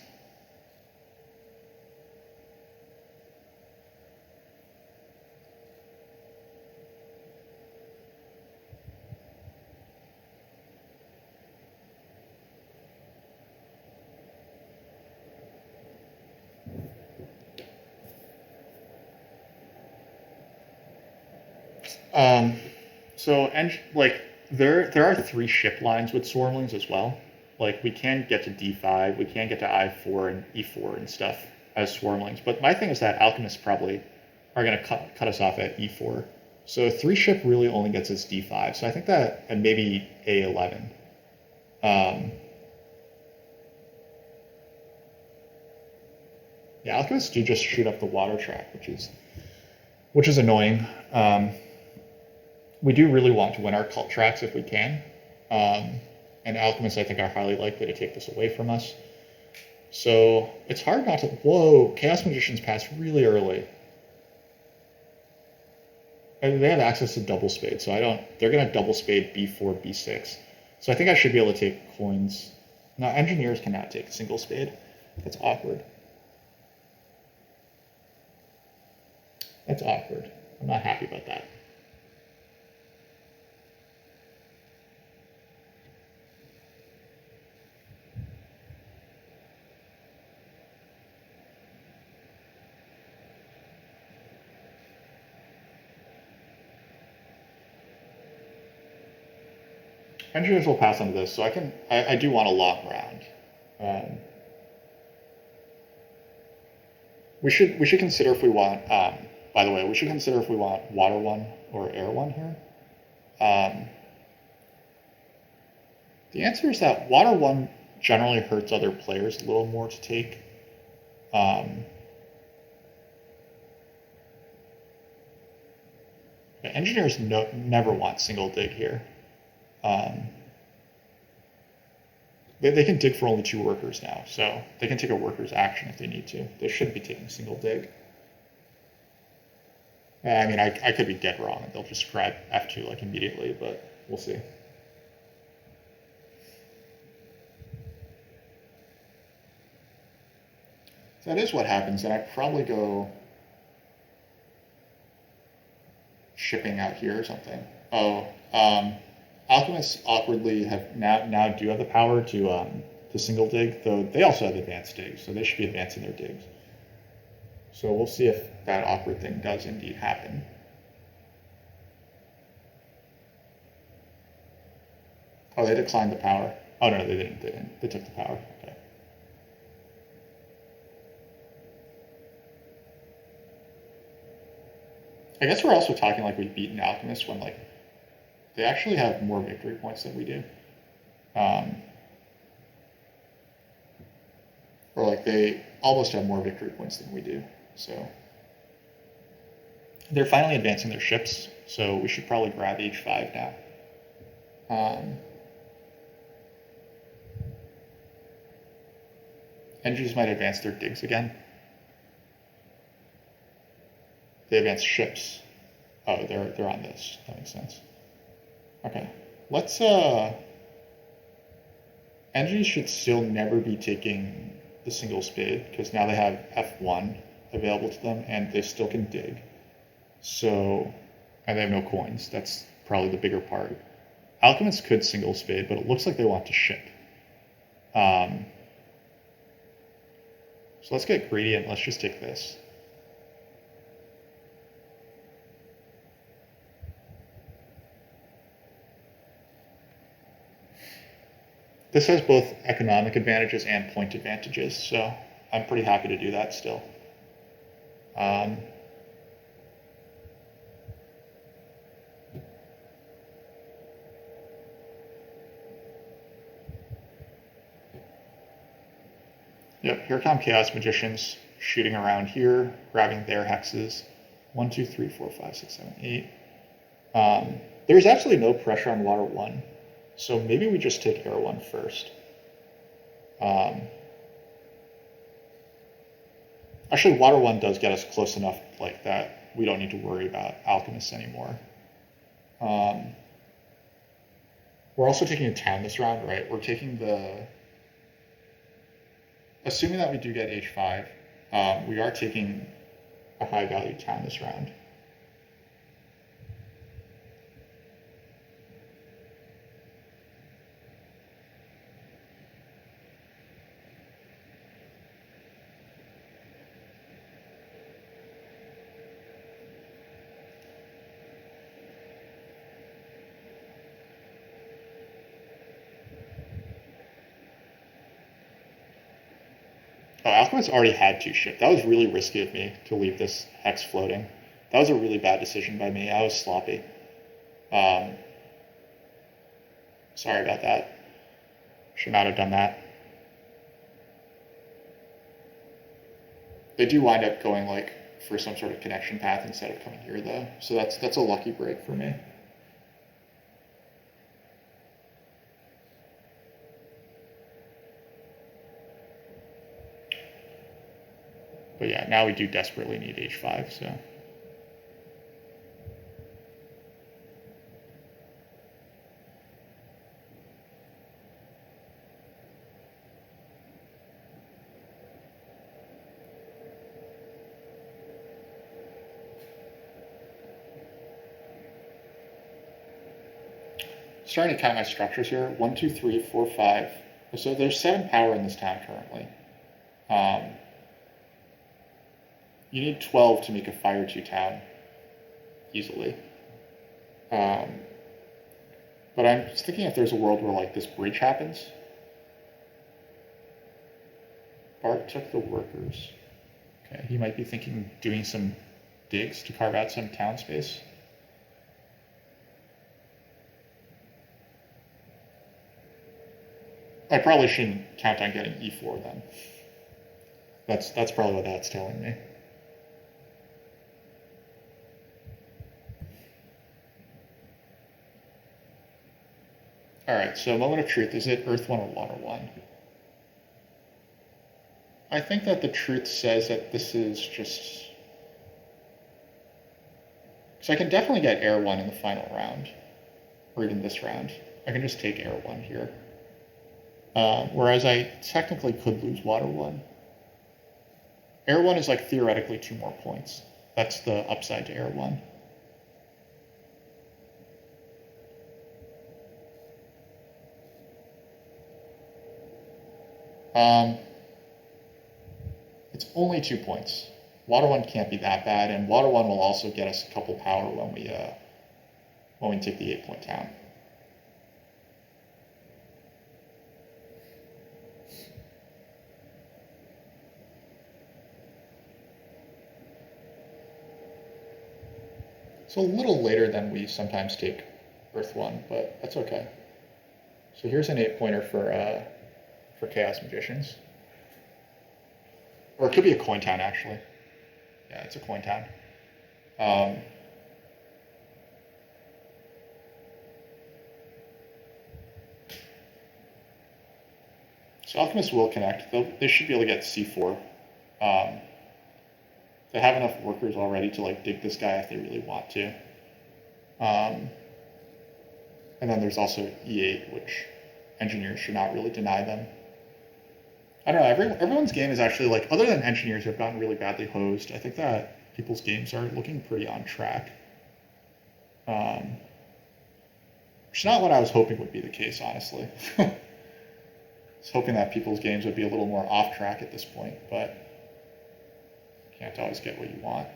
Um, so and like there are three ship lines with swarmlings as well. Like we can get to D5, we can get to I4 and E4 and stuff as swarmlings. But my thing is that alchemists probably are going to cut us off at E4. So three ship really only gets us D5. So I think that, and maybe A11. Um, yeah, alchemists do just shoot up the water track, which is annoying. We do really want to win our cult tracks if we can. And alchemists, I think, are highly likely to take this away from us. So it's hard not to. Whoa, chaos magicians pass really early. And they have access to double spade, so I don't. They're gonna double spade B4, B6. So I think I should be able to take coins. Now engineers can now take single spade. That's awkward. That's awkward. I'm not happy about that. Engineers will pass on this, so I do want a long round. Um, we should consider if we want. By the way, we should consider if we want water one or air one here. Um, the answer is that water one generally hurts other players a little more to take. Engineers never want single dig here. They can dig for only 2 workers now, so they can take a worker's action if they need to. They shouldn't be taking single dig. I mean, I could be dead wrong, and they'll just grab F2 like immediately, but we'll see. So that is what happens, and I'd probably go shipping out here or something. Oh, alchemists awkwardly have now do have the power to single dig, though they also have advanced digs, so they should be advancing their digs. So we'll see if that awkward thing does indeed happen. Oh, they declined the power. Oh no, they didn't. They took the power. Okay. I guess we're also talking like we've beaten alchemists when like they actually have more victory points than we do. Or like they almost have more victory points than we do. So they're finally advancing their ships, so we should probably grab H5 now. Engines might advance their digs again. They advance ships. Oh, they're on this. That makes sense. Okay. Let's Engines should still never be taking the single spade, because now they have F1 available to them and they still can dig. So, and they have no coins. That's probably the bigger part. Alchemists could single spade, but it looks like they want to ship. So let's get greedy and let's just take this. This has both economic advantages and point advantages, so I'm pretty happy to do that still. Yep, here come Chaos Magicians shooting around here, grabbing their hexes. 1, 2, 3, 4, 5, 6, 7, 8. There's absolutely no pressure on Water 1, so maybe we just take Air 1 first. Actually, Water 1 does get us close enough like that we don't need to worry about Alchemists anymore. We're also taking a town this round, right? We're taking the... Assuming that we do get H5, we are taking a high value town this round. Oh, Alchemist already had 2 ship. That was really risky of me to leave this hex floating. That was a really bad decision by me. I was sloppy. Sorry about that. Should not have done that. They do wind up going like for some sort of connection path instead of coming here though. So that's a lucky break for me. But yeah, now we do desperately need H5, so. Starting to count my structures here. 1, 2, 3, 4, 5. So there's 7 power in this town currently. You need 12 to make a Fire 2 town easily. But I'm just thinking if there's a world where like this bridge happens. Bart took the workers. Okay, he might be thinking doing some digs to carve out some town space. I probably shouldn't count on getting E4 then. That's probably what that's telling me. Alright, so moment of truth. Is it Earth 1 or Water 1? I think that the truth says that this is just... So I can definitely get Air 1 in the final round. Or even this round. I can just take Air 1 here. Whereas I technically could lose Water 1. Air 1 is like theoretically 2 more points. That's the upside to Air 1. It's only 2 points. Water 1 can't be that bad, and Water 1 will also get us a couple power when we take the 8-point town. So a little later than we sometimes take Earth 1, but that's okay. So here's an 8-pointer for Chaos Magicians. Or it could be a coin town, actually. Yeah, it's a coin town. So Alchemists will connect. They should be able to get C4. They have enough workers already to like dig this guy if they really want to. And then there's also E8, which engineers should not really deny them. I don't know, everyone's game is actually like, other than engineers who have gotten really badly hosed, I think that people's games are looking pretty on track. Which is not what I was hoping would be the case, honestly. I was hoping that people's games would be a little more off track at this point, but you can't always get what you want.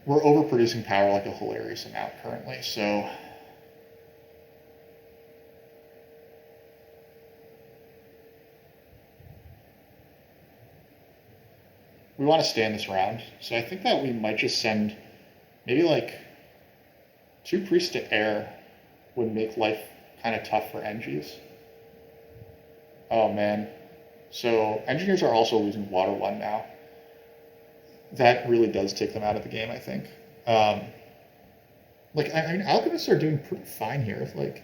We're overproducing power like a hilarious amount currently, so we want to stay in this round. So I think that we might just send maybe like 2 priests to air would make life kind of tough for NGs. Oh man. So engineers are also losing water 1 now. That really does take them out of the game, I think. Like, I mean, alchemists are doing pretty fine here. Like,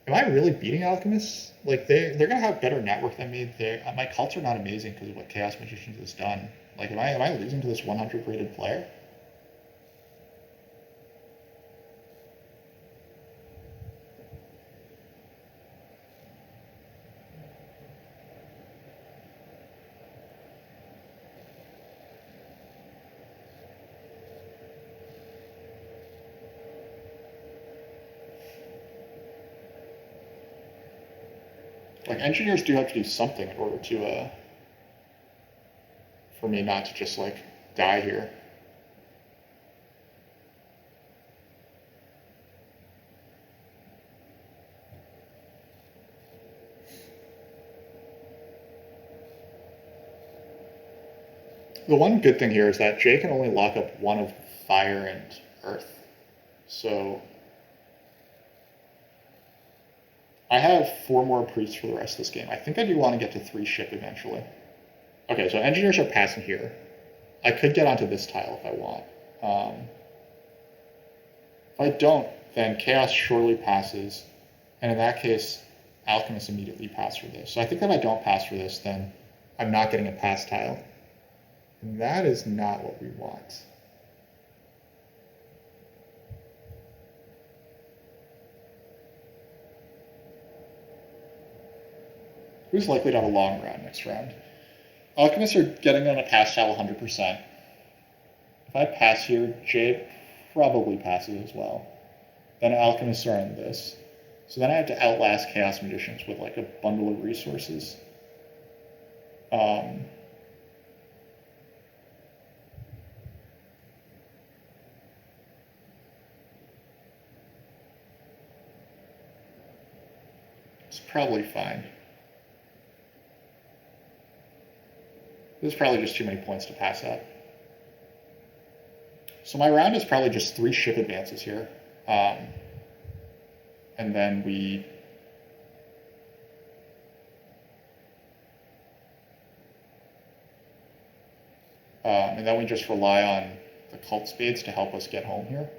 am I really beating alchemists? Like, they're gonna have better network than me. My cults are not amazing because of what Chaos Magicians has done. Like, am I losing to this 100 rated player? Like, engineers do have to do something in order to, for me not to just, like, die here. The one good thing here is that Jay can only lock up 1 of fire and earth. So I have 4 more priests for the rest of this game. I think I do want to get to 3 ship eventually. Okay, so engineers are passing here. I could get onto this tile if I want. If I don't, then Chaos surely passes, and in that case, Alchemists immediately pass for this. So I think if I don't pass for this, then I'm not getting a pass tile. And that is not what we want. Who's likely to have a long round next round? Alchemists are getting on a pass tile 100%. If I pass here, Jay probably passes as well. Then Alchemists are on this. So then I have to outlast Chaos Magicians with like a bundle of resources. It's probably fine. This is probably just too many points to pass up. So my round is probably just 3 ship advances here. And then we... and then we just rely on the cult spades to help us get home here.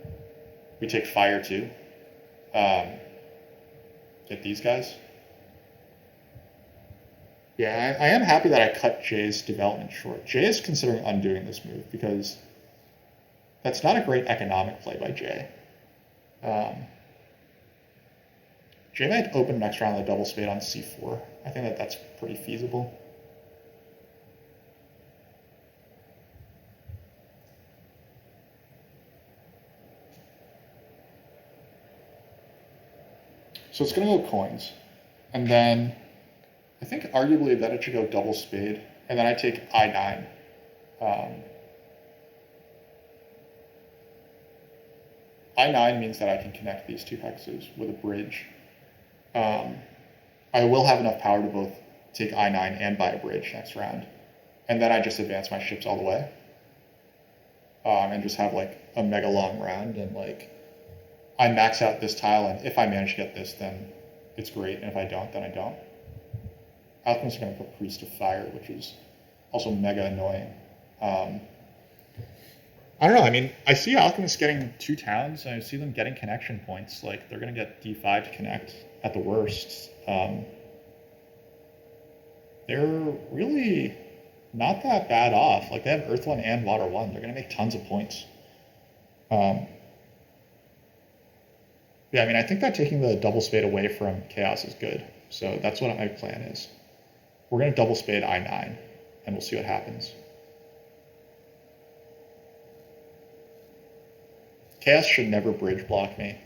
We take fire too. Get these guys. Yeah, I am happy that I cut Jay's development short. Jay is considering undoing this move because that's not a great economic play by Jay. Jay might open next round with a double spade on C4. I think that that's pretty feasible. So it's going to go coins. And then I think arguably that it should go double spade. And then I take I9. I9 means that I can connect these 2 hexes with a bridge. I will have enough power to both take I9 and buy a bridge next round. and then I just advance my ships all the way, and just have like a mega long round, and like I max out this tile, and if I manage to get this, then it's great, and if I don't, then I don't. Alchemists are going to put Priest of Fire, which is also mega annoying. I don't know. I mean, I see Alchemists getting 2 towns, and I see them getting connection points. Like, they're going to get D5 to connect at the worst. They're really not that bad off. Like, they have Earth 1 and Water 1. They're going to make tons of points. Yeah, I mean, I think that taking the double spade away from Chaos is good. So that's what my plan is. We're going to double spade I9, and we'll see what happens. Chaos should never bridge block me.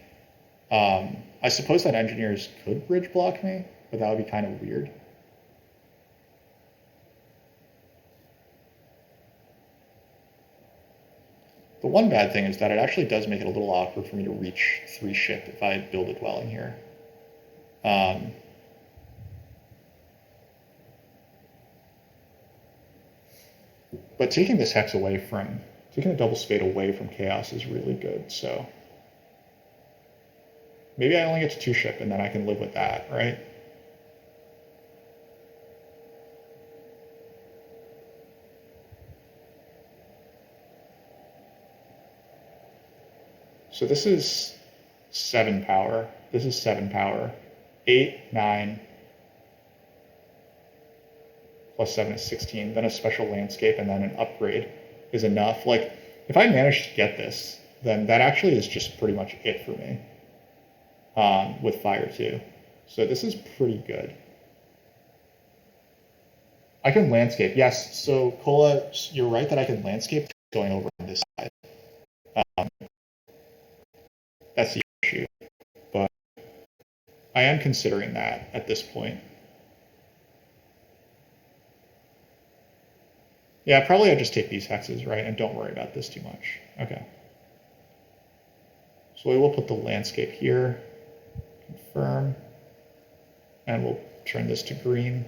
I suppose that engineers could bridge block me, but that would be kind of weird. The one bad thing is that it actually does make it a little awkward for me to reach 3 ship if I build a dwelling here. But taking this hex away from, taking the double spade away from Chaos is really good, so. Maybe I only get to 2 ship and then I can live with that, right? So this is 7 power. This is 7 power. 8, 9, plus 7 is 16. Then a special landscape and then an upgrade is enough. Like, if I manage to get this, then that actually is just pretty much it for me. With Fire too. So this is pretty good. I can landscape, yes. So Kola, you're right that I can landscape going over on this side. That's the issue. But I am considering that at this point. Yeah, probably I just take these hexes, right? And don't worry about this too much. Okay. So we will put the landscape here. Confirm. And we'll turn this to green.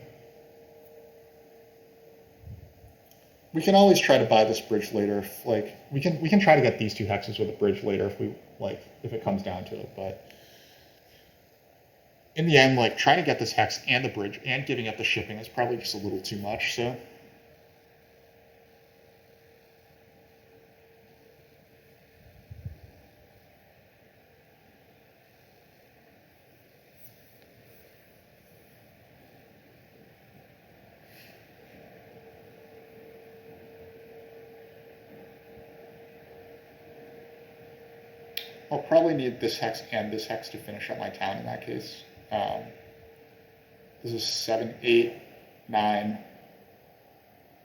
We can always try to buy this bridge later. If, like, we can try to get these 2 hexes with a bridge later if it comes down to it. But in the end, like, trying to get this hex and the bridge and giving up the shipping is probably just a little too much. So. I'll probably need this hex and this hex to finish up my town in that case. This is 7, 8, 9,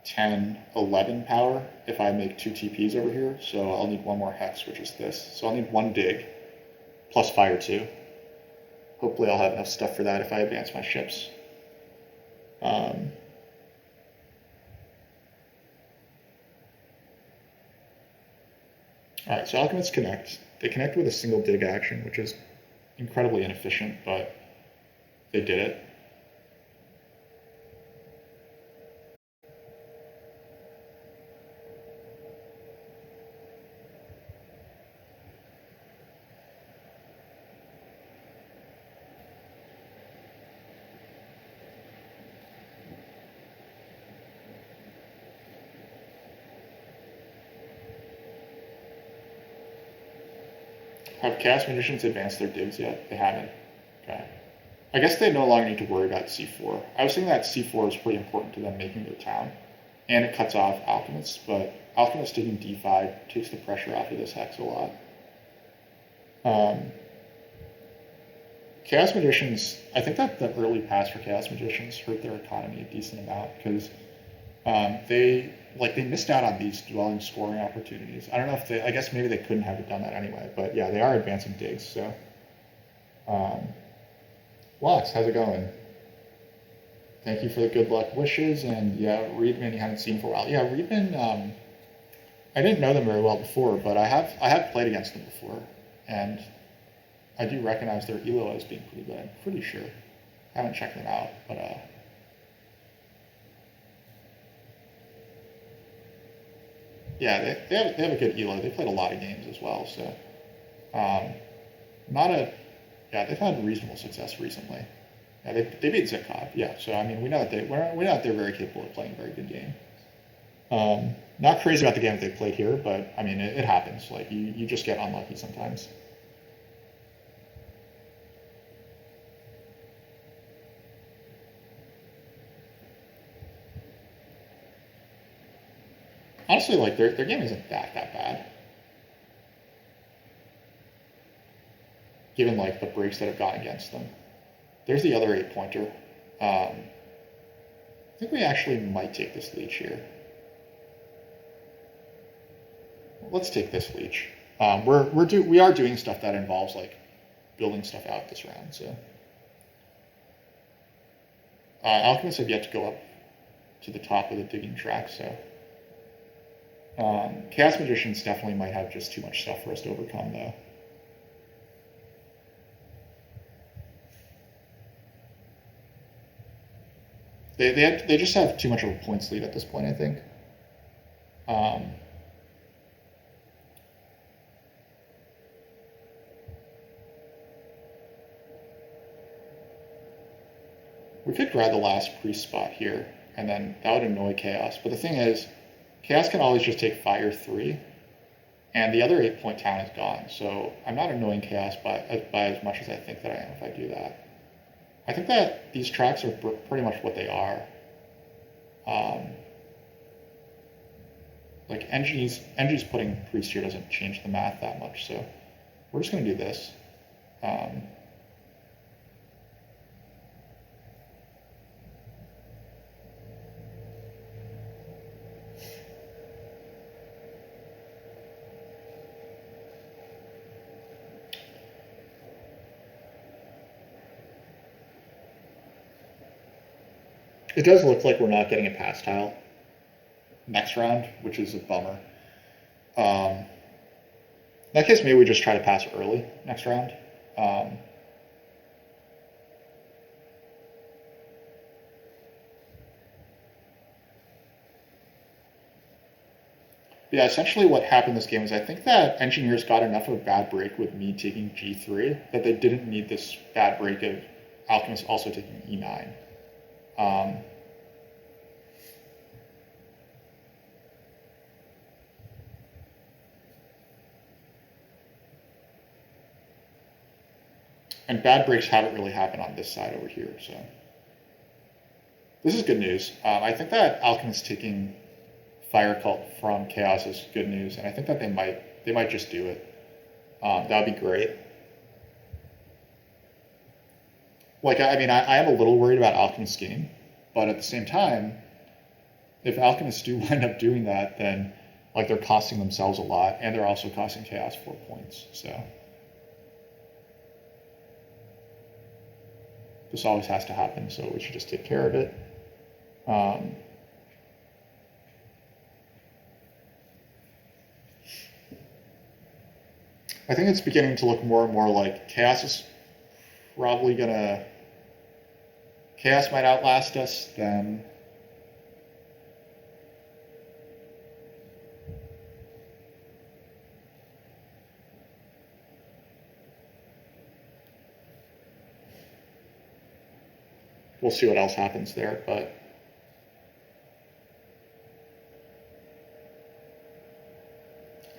10, 11 power if I make 2 TPs over here. So I'll need 1 more hex, which is this. So I'll need 1 dig plus Fire 2. Hopefully I'll have enough stuff for that if I advance my ships. Alright, so Alchemists connect. They connect with a single dig action, which is incredibly inefficient, but they did it. Have Chaos Magicians advanced their digs yet? They haven't. Okay. I guess they no longer need to worry about C4. I was thinking that C4 is pretty important to them making their town, and it cuts off Alchemists, but Alchemists taking D5 takes the pressure off of this hex a lot. Chaos Magicians, I think that the early pass for Chaos Magicians hurt their economy a decent amount, because they missed out on these dwelling scoring opportunities. I don't know if I guess maybe they couldn't have done that anyway, but yeah, they are advancing digs, so. Lux, how's it going? Thank you for the good luck wishes, and yeah, Riedmann you haven't seen for a while. Yeah, Riedmann, I didn't know them very well before, but I have played against them before, and I do recognize their elo as being pretty good, I'm pretty sure. I haven't checked them out, but Yeah, they have a good elo. They played a lot of games as well, so not a yeah, they've had reasonable success recently. Yeah, they beat Zitkov. Yeah, so I mean we know that we know that they're very capable of playing a very good game. Not crazy about the game that they played here, but I mean it happens. Like you just get unlucky sometimes. Honestly, like their game isn't that bad, given like the breaks that have gone against them. There's the other 8-pointer. I think we actually might take this leech here. Let's take this leech. We are doing stuff that involves like building stuff out this round. So alchemists have yet to go up to the top of the digging track. So chaos magicians definitely might have just too much stuff for us to overcome, though. They just have too much of a points lead at this point, I think. We could grab the last priest spot here, and then that would annoy Chaos. But the thing is, Chaos can always just take Fire 3, and the other 8-point town is gone. So I'm not annoying Chaos by as much as I think that I am if I do that. I think that these tracks are pretty much what they are. Like NG's putting priest here doesn't change the math that much, so we're just going to do this. It does look like we're not getting a pass tile next round, which is a bummer. In that case, maybe we just try to pass early next round. Yeah, essentially what happened this game is I think that engineers got enough of a bad break with me taking G3 that they didn't need this bad break of alchemists also taking E9. And bad breaks haven't really happened on this side over here, so this is good news. I think that alchemists taking Fire Cult from Chaos is good news, and I think that they might just do it. That would be great. Like, I mean, I am a little worried about Alchemist's game, but at the same time, if Alchemists do wind up doing that, then like they're costing themselves a lot, and they're also costing Chaos 4 points. So this always has to happen, so we should just take care of it. I think it's beginning to look more and more like Chaos is probably gonna... Chaos might outlast us, then... We'll see what else happens there, but...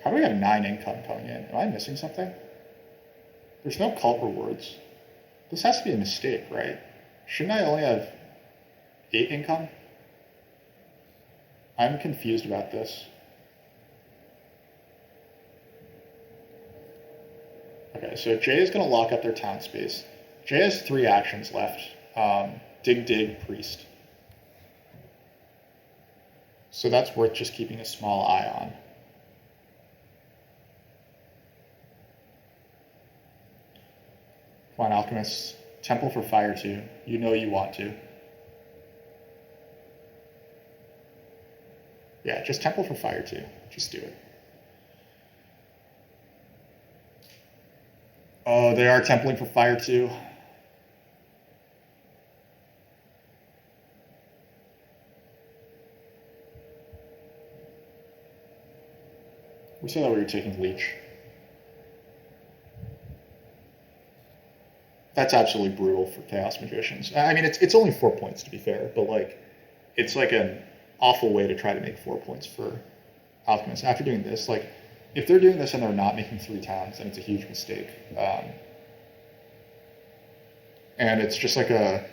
How do we have 9 income coming in? Am I missing something? There's no cult rewards. This has to be a mistake, right? Shouldn't I only have 8 income? I'm confused about this. Okay, so Jay is going to lock up their town space. Jay has 3 actions left. Dig, priest. So that's worth just keeping a small eye on. Come on, alchemists. Temple for fire 2. You know you want to. Yeah, just temple for fire 2. Just do it. Oh, they are templing for fire 2. We said that we were taking Leech. That's absolutely brutal for Chaos Magicians. I mean, it's only 4 points to be fair, but like, it's like an awful way to try to make 4 points for Alchemists. After doing this, like, if they're doing this and they're not making 3 towns, then it's a huge mistake. And it's just like a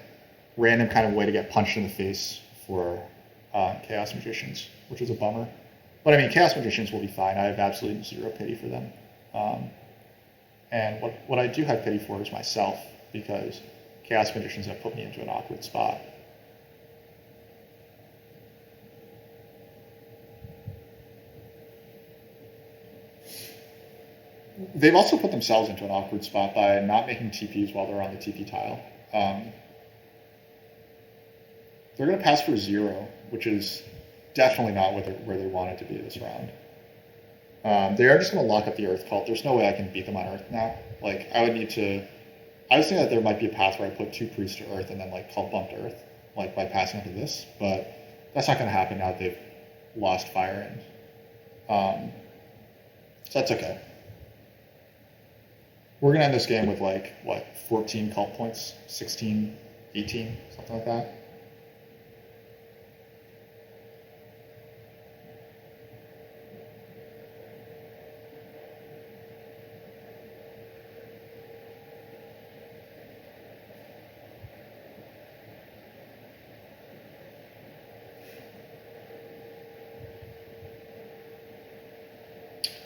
random kind of way to get punched in the face for Chaos Magicians, which is a bummer. But I mean, Chaos Magicians will be fine. I have absolutely zero pity for them. And what I do have pity for is myself, because Chaos Magicians have put me into an awkward spot. They've also put themselves into an awkward spot by not making TPs while they're on the TP tile. They're going to pass for 0, which is definitely not where they wanted to be this round. They are just going to lock up the Earth Cult. There's no way I can beat them on Earth now. Like, I would need to... I was thinking that there might be a path where I put 2 priests to Earth and then, like, cult bump to Earth, like, by passing into this, but that's not going to happen now that they've lost Fire End. So that's okay. We're going to end this game with, like, what, 14 cult points? 16, 18, something like that.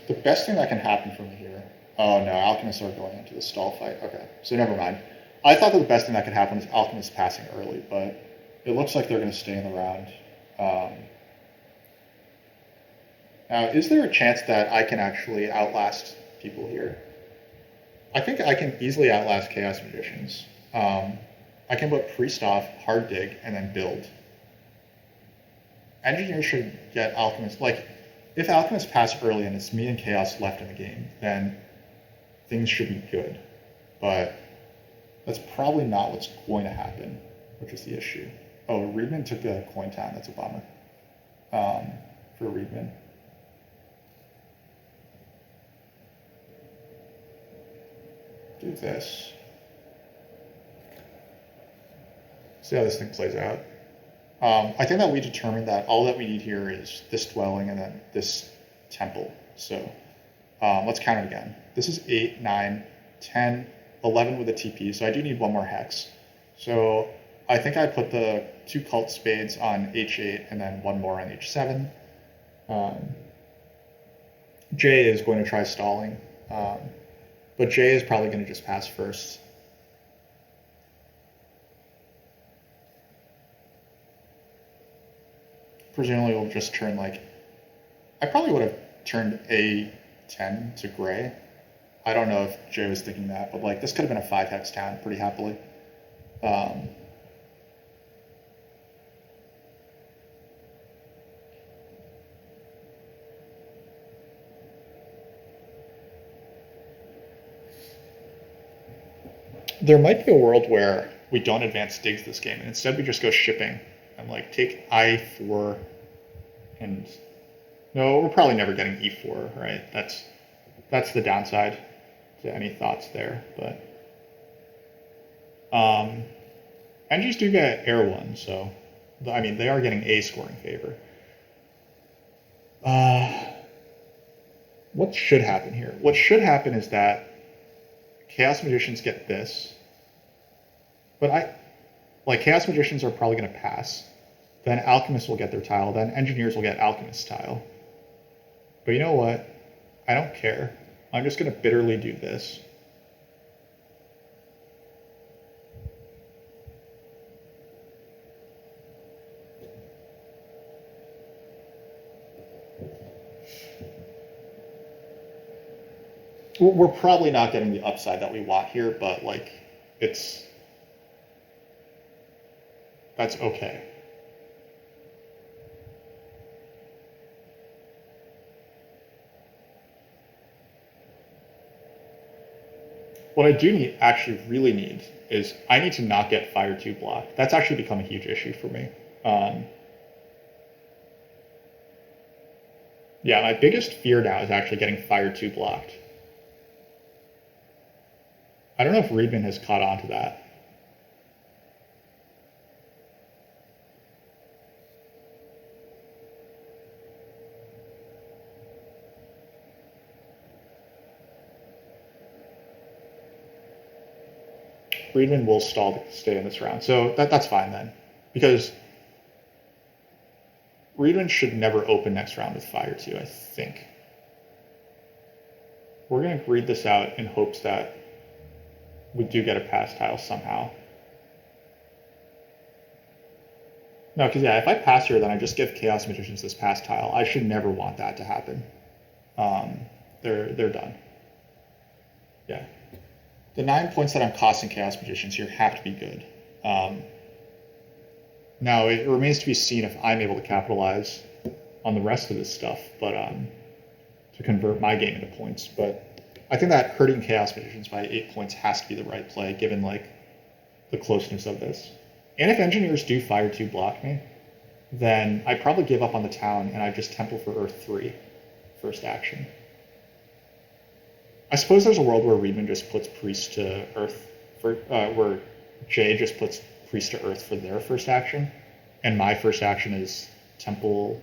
The best thing that can happen from here... Oh no, Alchemists are going into the stall fight. Okay, so never mind. I thought that the best thing that could happen is Alchemists passing early, but it looks like they're going to stay in the round. Now, is there a chance that I can actually outlast people here? I think I can easily outlast Chaos Magicians. I can put Priest off, Hard Dig, and then build. Engineer should get Alchemists. Like, if Alchemists pass early and it's me and Chaos left in the game, then things should be good. But that's probably not what's going to happen, which is the issue. Oh, Riedmann took a coin town. That's a bummer for Riedmann. Do this. See how this thing plays out. I think that we determined that all that we need here is this dwelling and then this temple. So let's count it again. This is 8, 9, 10, 11 with a TP. So I do need one more hex. So I think I put the 2 cult spades on H8 and then one more on H7. J is going to try stalling. But J is probably going to just pass first. Presumably we'll just turn, like... I probably would have turned A10 to gray. I don't know if J was thinking that, but like this could have been a 5 hex town pretty happily. There might be a world where we don't advance digs this game, and instead we just go shipping and like take I4 and... No, we're probably never getting E4, right? That's the downside to any thoughts there, but... Engis do get Air 1, so... I mean, they are getting A scoring favor. What should happen here? What should happen is that Chaos Magicians get this, but Chaos Magicians are probably going to pass. Then Alchemists will get their tile. Then Engineers will get Alchemist tile. But you know what? I don't care. I'm just going to bitterly do this. We're probably not getting the upside that we want here, but like, that's okay. What I do really need, is I need to not get Fire 2 blocked. That's actually become a huge issue for me. Yeah, my biggest fear now is actually getting Fire 2 blocked. I don't know if Riedmann has caught on to that. Riedmann will stall to stay in this round, so that's fine then. Because Riedmann should never open next round with Fire 2, I think. We're going to read this out in hopes that we do get a pass tile somehow. No, because yeah, if I pass here, then I just give Chaos Magicians this pass tile. I should never want that to happen. They're done. Yeah. The 9 points that I'm costing Chaos Magicians here have to be good. Now, it remains to be seen if I'm able to capitalize on the rest of this stuff, but to convert my game into points. But I think that hurting Chaos Magicians by 8 points has to be the right play, given like the closeness of this. And if Engineers do Fire 2 block me, then I probably give up on the town and I just Temple for Earth 3 first action. I suppose there's a world where Riedmann just puts Priest to Earth, where Jay just puts Priest to Earth for their first action, and my first action is Temple,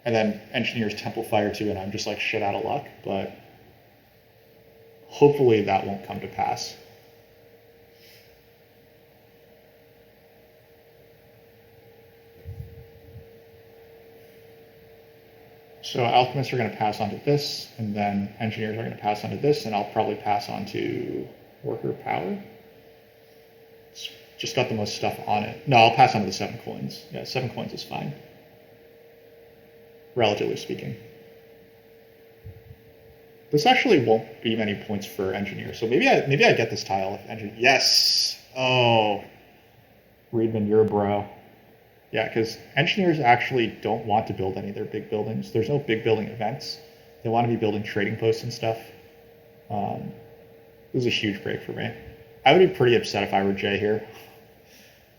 and then Engineers Temple Fire 2, and I'm just like shit out of luck, but hopefully that won't come to pass. So Alchemists are going to pass on to this, and then Engineers are going to pass on to this, and I'll probably pass on to Worker Power. It's just got the most stuff on it. No, I'll pass on to the 7 coins. Yeah, 7 coins is fine, relatively speaking. This actually won't be many points for Engineers, so maybe I get this tile if Engineer. Yes. Oh, Riedmann, you're a bro. Yeah, because Engineers actually don't want to build any of their big buildings. There's no big building events. They want to be building trading posts and stuff. This is a huge break for me. I would be pretty upset if I were Jay here,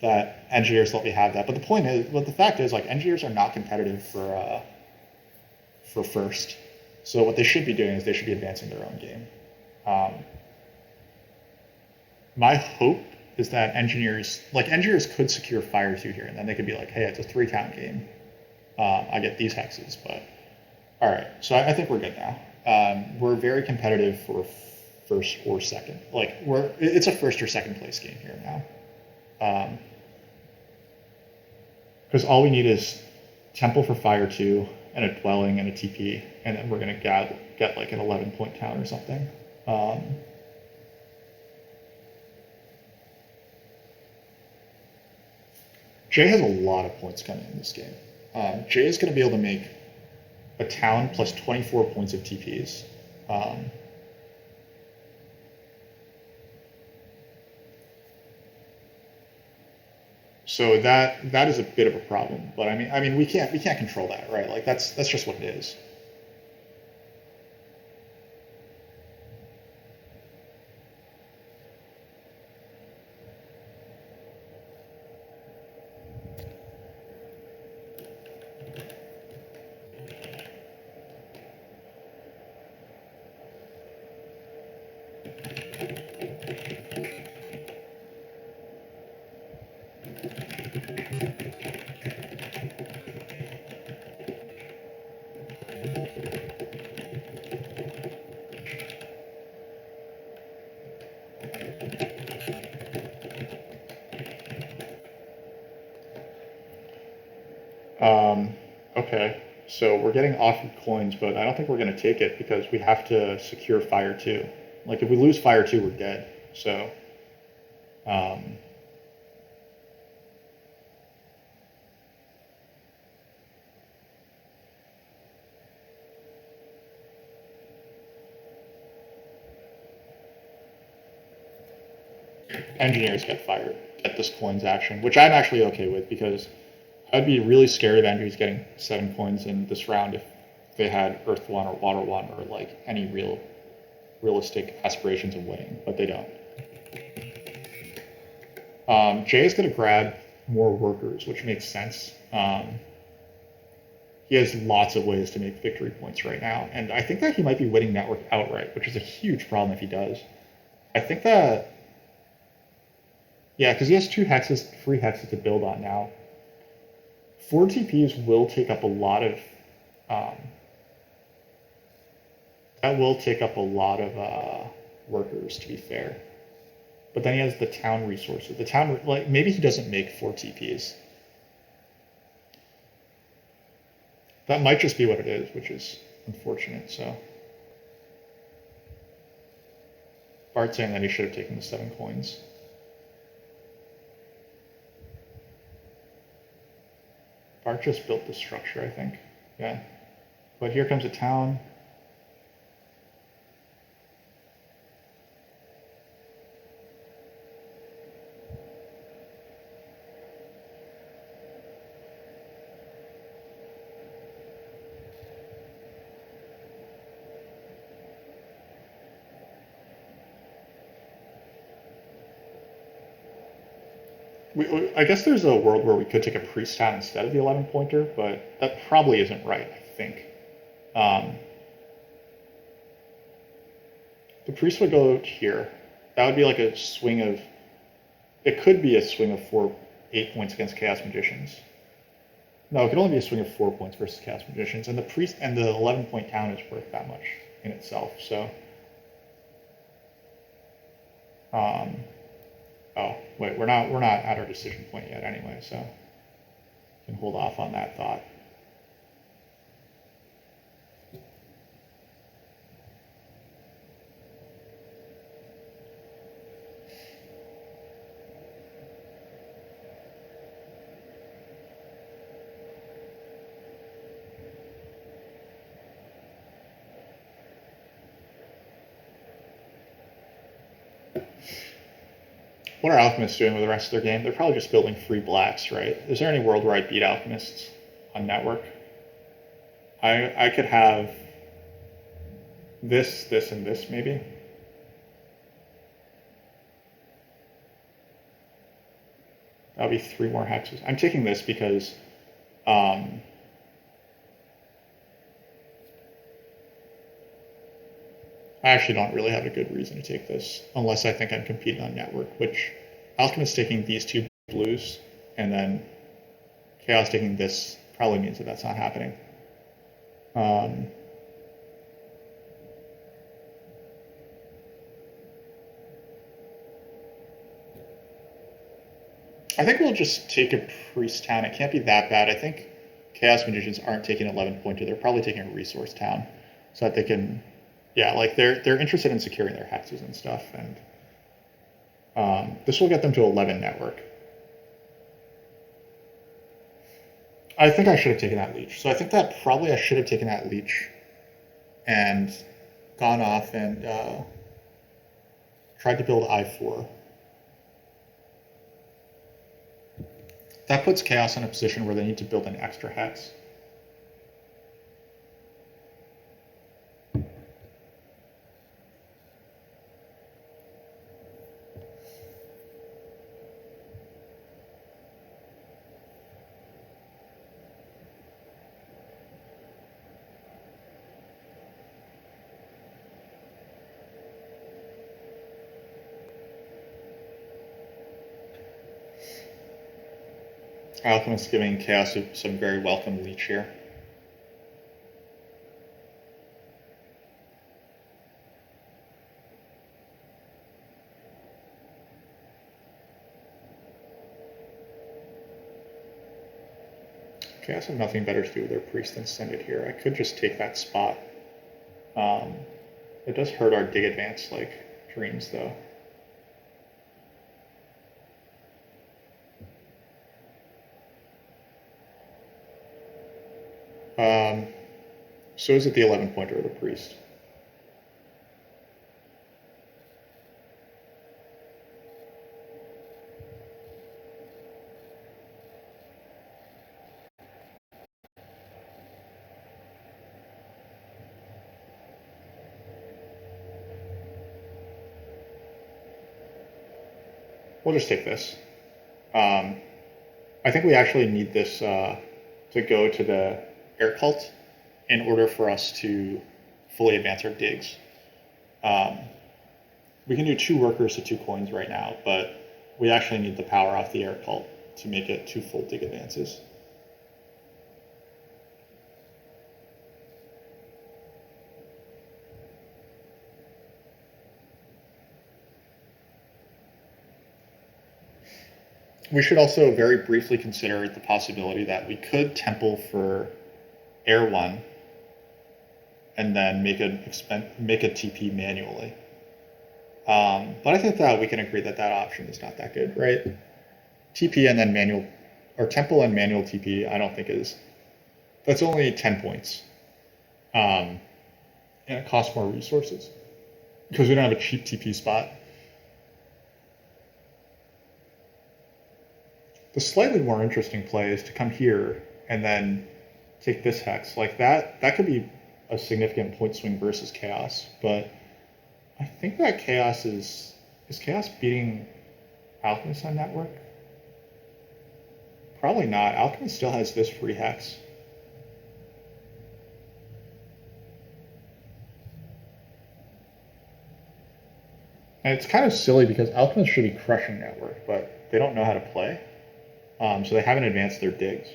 that Engineers let me have that. But the fact is, like, Engineers are not competitive for first. So what they should be doing is they should be advancing their own game. My hope is that Engineers could secure Fire 2 here, and then they could be like, hey, it's a 3-count game. I get these hexes, but all right. So I think we're good now. We're very competitive for first or second. Like it's a first or second place game here now. Because all we need is Temple for Fire 2 and a Dwelling and a TP, and then we're gonna get like an 11-point town or something. Jay has a lot of points coming in this game. Jay is going to be able to make a town plus 24 points of TPs. So that is a bit of a problem. But I mean we can't control that, right? Like that's just what it is. Okay, so we're getting offered coins, but I don't think we're going to take it because we have to secure Fire 2. Like, if we lose Fire 2, we're dead. So, Engineers get fired at this coins action, which I'm actually okay with because I'd be really scared of Engineers getting 7 coins in this round if they had Earth 1 or Water 1 or like any realistic aspirations of winning, but they don't. Jay is going to grab more workers, which makes sense. he has lots of ways to make victory points right now, and I think that he might be winning network outright, which is a huge problem if he does. I think that, yeah, because he has two hexes, free hexes to build on now. 4 TPs will take up a lot of, um, that will take up a lot of workers, to be fair. But then he has the town resources. The town, like, maybe he doesn't make 4 TPs. That might just be what it is, which is unfortunate. So Bart's saying that he should have taken the 7 coins. Bart just built the structure, I think. Yeah. But here comes a town. I guess there's a world where we could take a priest town instead of the 11-pointer, but that probably isn't right, I think. The priest would go here. That would be like a swing of... It could be a swing of 8 points against Chaos Magicians. No, it could only be a swing of 4 points versus Chaos Magicians, and the priest and the 11-point town is worth that much in itself. So, oh wait, we're not at our decision point yet anyway, so can hold off on that thought. What are alchemists doing with the rest of their game? They're probably just building free blacks, right? Is there any world where I beat alchemists on network? I could have this, and this, maybe. That'll be 3 more hexes. I'm taking this because I actually don't really have a good reason to take this, unless I think I'm competing on network, which Alchemist taking these 2 blues, and then Chaos taking this probably means that that's not happening. I think we'll just take a priest town. It can't be that bad. I think Chaos Magicians aren't taking an 11-pointer. They're probably taking a resource town so that they can, yeah, like they're interested in securing their hexes and stuff. And this will get them to 11 network. I think I should have taken that leech. So I think that probably I should have taken that leech and gone off and tried to build I4. That puts Chaos in a position where they need to build an extra hex. Alchemist giving Chaos some very welcome leech here. Chaos have nothing better to do with their priest than send it here. I could just take that spot. It does hurt our dig advance like dreams though. So is it the 11-pointer or the priest? We'll just take this. I think we actually need this to go to the air cult in order for us to fully advance our digs. We can do 2 workers to 2 coins right now, but we actually need the power off the air cult to make it 2 full dig advances. We should also very briefly consider the possibility that we could temple for Air 1 and then make a TP manually. But I think that we can agree that that option is not that good, right? TP and then manual, or temple and manual TP, I don't think that's only 10 points. And it costs more resources because we don't have a cheap TP spot. The slightly more interesting play is to come here and then take this hex. Like that could be a significant point swing versus chaos, but I think that chaos is chaos beating alchemist on network? Probably not. Alchemist still has this free hex. And it's kind of silly because alchemists should be crushing network, but they don't know how to play. So they haven't advanced their digs.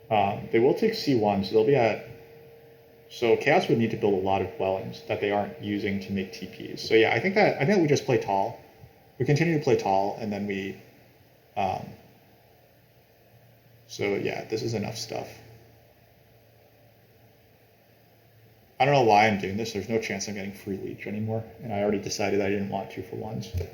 They will take C1, so they'll be at... So Chaos would need to build a lot of dwellings that they aren't using to make TPs. So yeah, I think we just play tall. We continue to play tall, and then we... So yeah, this is enough stuff. I don't know why I'm doing this. There's no chance I'm getting free leech anymore, and I already decided I didn't want 2-for-1s.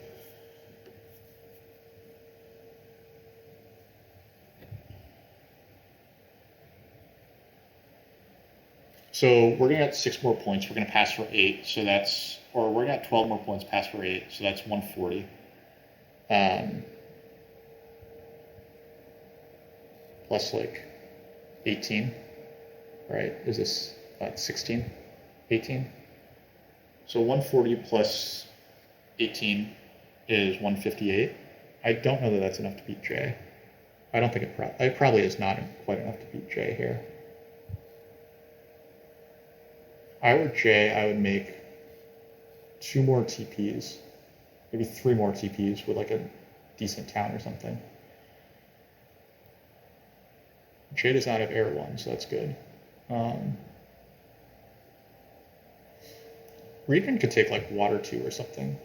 So we're gonna get 6 more points. We're gonna pass for 8. So that's, or we're gonna get 12 more points, pass for 8. So that's 140. Plus like 18, right? Is this 16, 18? So 140 plus 18 is 158. I don't know that that's enough to beat J. I don't think it probably is not quite enough to beat J here. If I were J, I would make 2 more TPs, maybe 3 more TPs with like a decent town or something. J does not have air 1, so that's good. Riedmann could take like water 2 or something.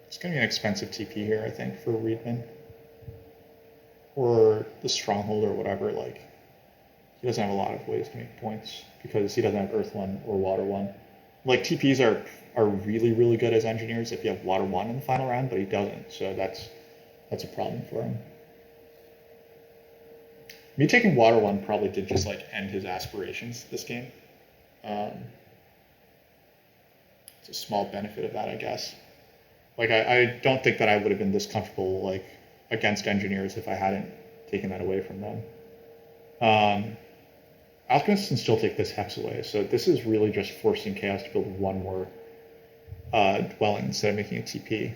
It's going to be an expensive TP here, I think, for Riedmann. Or the Stronghold or whatever. Like, he doesn't have a lot of ways to make points because he doesn't have Earth 1 or Water 1. Like, TPs are really, really good as engineers if you have Water 1 in the final round, but he doesn't, so that's a problem for him. Me taking Water 1 probably did just like end his aspirations this game. It's a small benefit of that, I guess. Like, I don't think that I would have been this comfortable like against engineers if I hadn't taken that away from them. Alchemists can still take this hex away, so this is really just forcing Chaos to build 1 more dwelling instead of making a TP.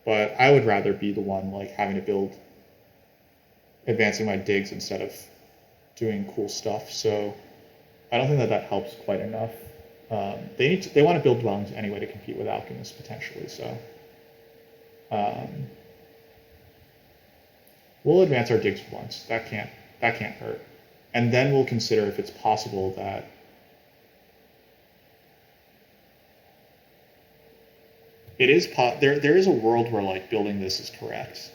But I would rather be the one like having to build advancing my digs instead of doing cool stuff. So I don't think that helps quite enough. They want to build dwellings anyway to compete with alchemists potentially. So we'll advance our digs once. That can't hurt. And then we'll consider if it's possible that it is there is a world where like building this is correct.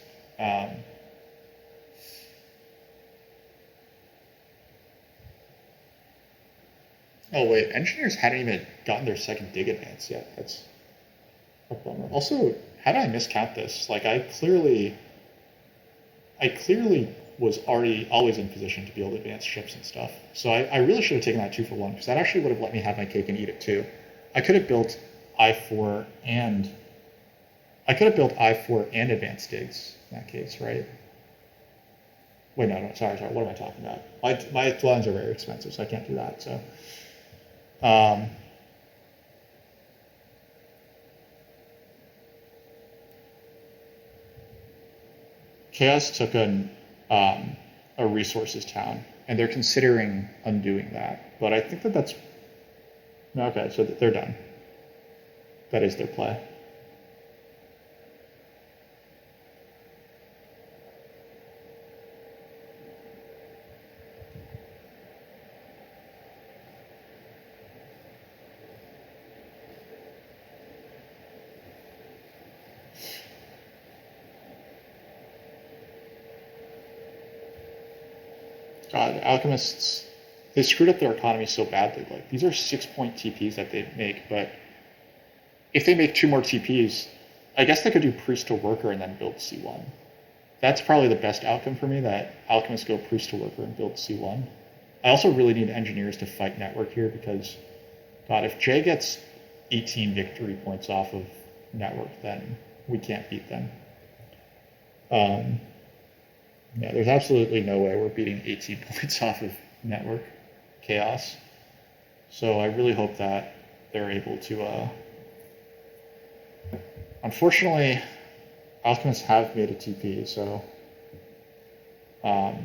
Oh wait, engineers hadn't even gotten their second dig advance yet. That's a bummer. Also, how did I miscount this? Like I clearly was always in position to be able to advance ships and stuff. So I really should have taken that 2-for-1 because that actually would have let me have my cake and eat it too. I could have built I4 and advanced digs in that case, right? Wait, no, sorry. What am I talking about? My dwellings are very expensive, so I can't do that. So. Chaos took an a resources town, and they're considering undoing that. But I think that that's okay. So they're done. That is their play. God, alchemists, they screwed up their economy so badly. Like, these are 6-point TPs that they make, but if they make 2 more TPs, I guess they could do priest to worker and then build C1. That's probably the best outcome for me, that alchemists go priest to worker and build C1. I also really need engineers to fight network here because, God, if Jay gets 18 victory points off of network, then we can't beat them. Yeah, there's absolutely no way we're beating 18 points off of network chaos. So I really hope that they're able to. Unfortunately, alchemists have made a TP, so yeah,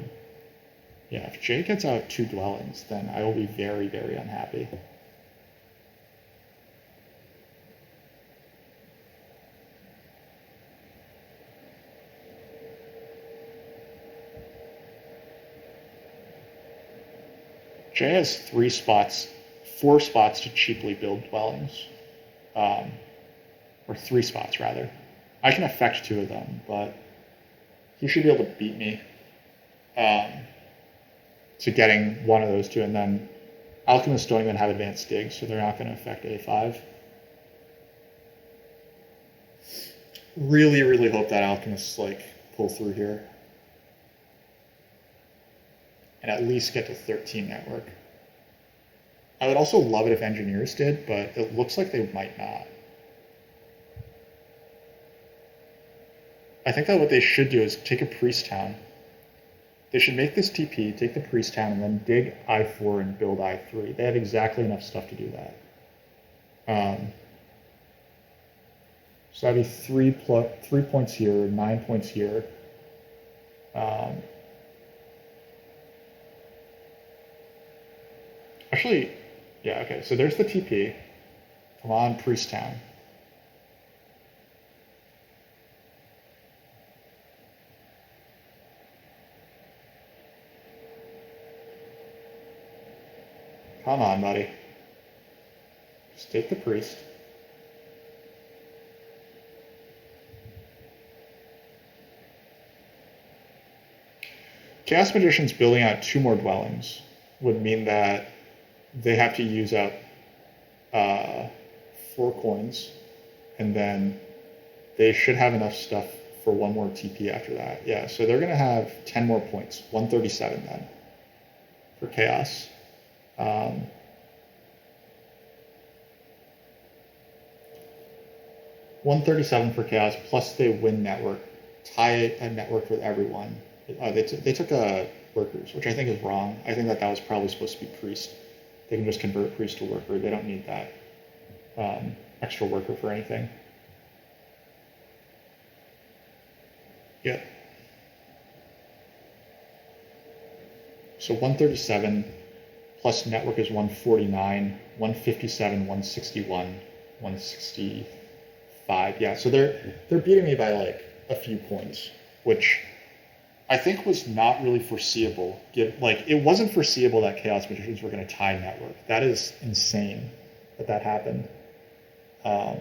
if Jay gets out 2 dwellings, then I will be very, very unhappy. Jay has 4 spots to cheaply build dwellings, or 3 spots rather. I can affect 2 of them, but he should be able to beat me to getting one of those 2, and then alchemists don't even have advanced digs, so they're not going to affect A5. Really, really hope that alchemists like pull through here and at least get to 13 network. I would also love it if engineers did, but it looks like they might not. I think that what they should do is take a priest town. They should make this TP, take the priest town, and then dig I4 and build I3. They have exactly enough stuff to do that. So that'd be 3 points here, 9 points here. Actually, yeah, okay, so there's the TP. Come on, priest town. Come on, buddy. Just take the priest. Chaos Magicians building out 2 more dwellings would mean that they have to use up 4 coins, and then they should have enough stuff for 1 more TP after that. Yeah, so they're going to have 10 more points, 137 then, for Chaos. 137 for Chaos, plus they win network, tie a network with everyone. They took workers, which I think is wrong. I think that was probably supposed to be priest. They can just convert priest to worker. They don't need that extra worker for anything. Yeah. So 137 plus network is 149, 157, 161, 165. Yeah, so they're beating me by like a few points, which I think was not really foreseeable. It wasn't foreseeable that Chaos Magicians were going to tie network. That is insane that happened. Yeah,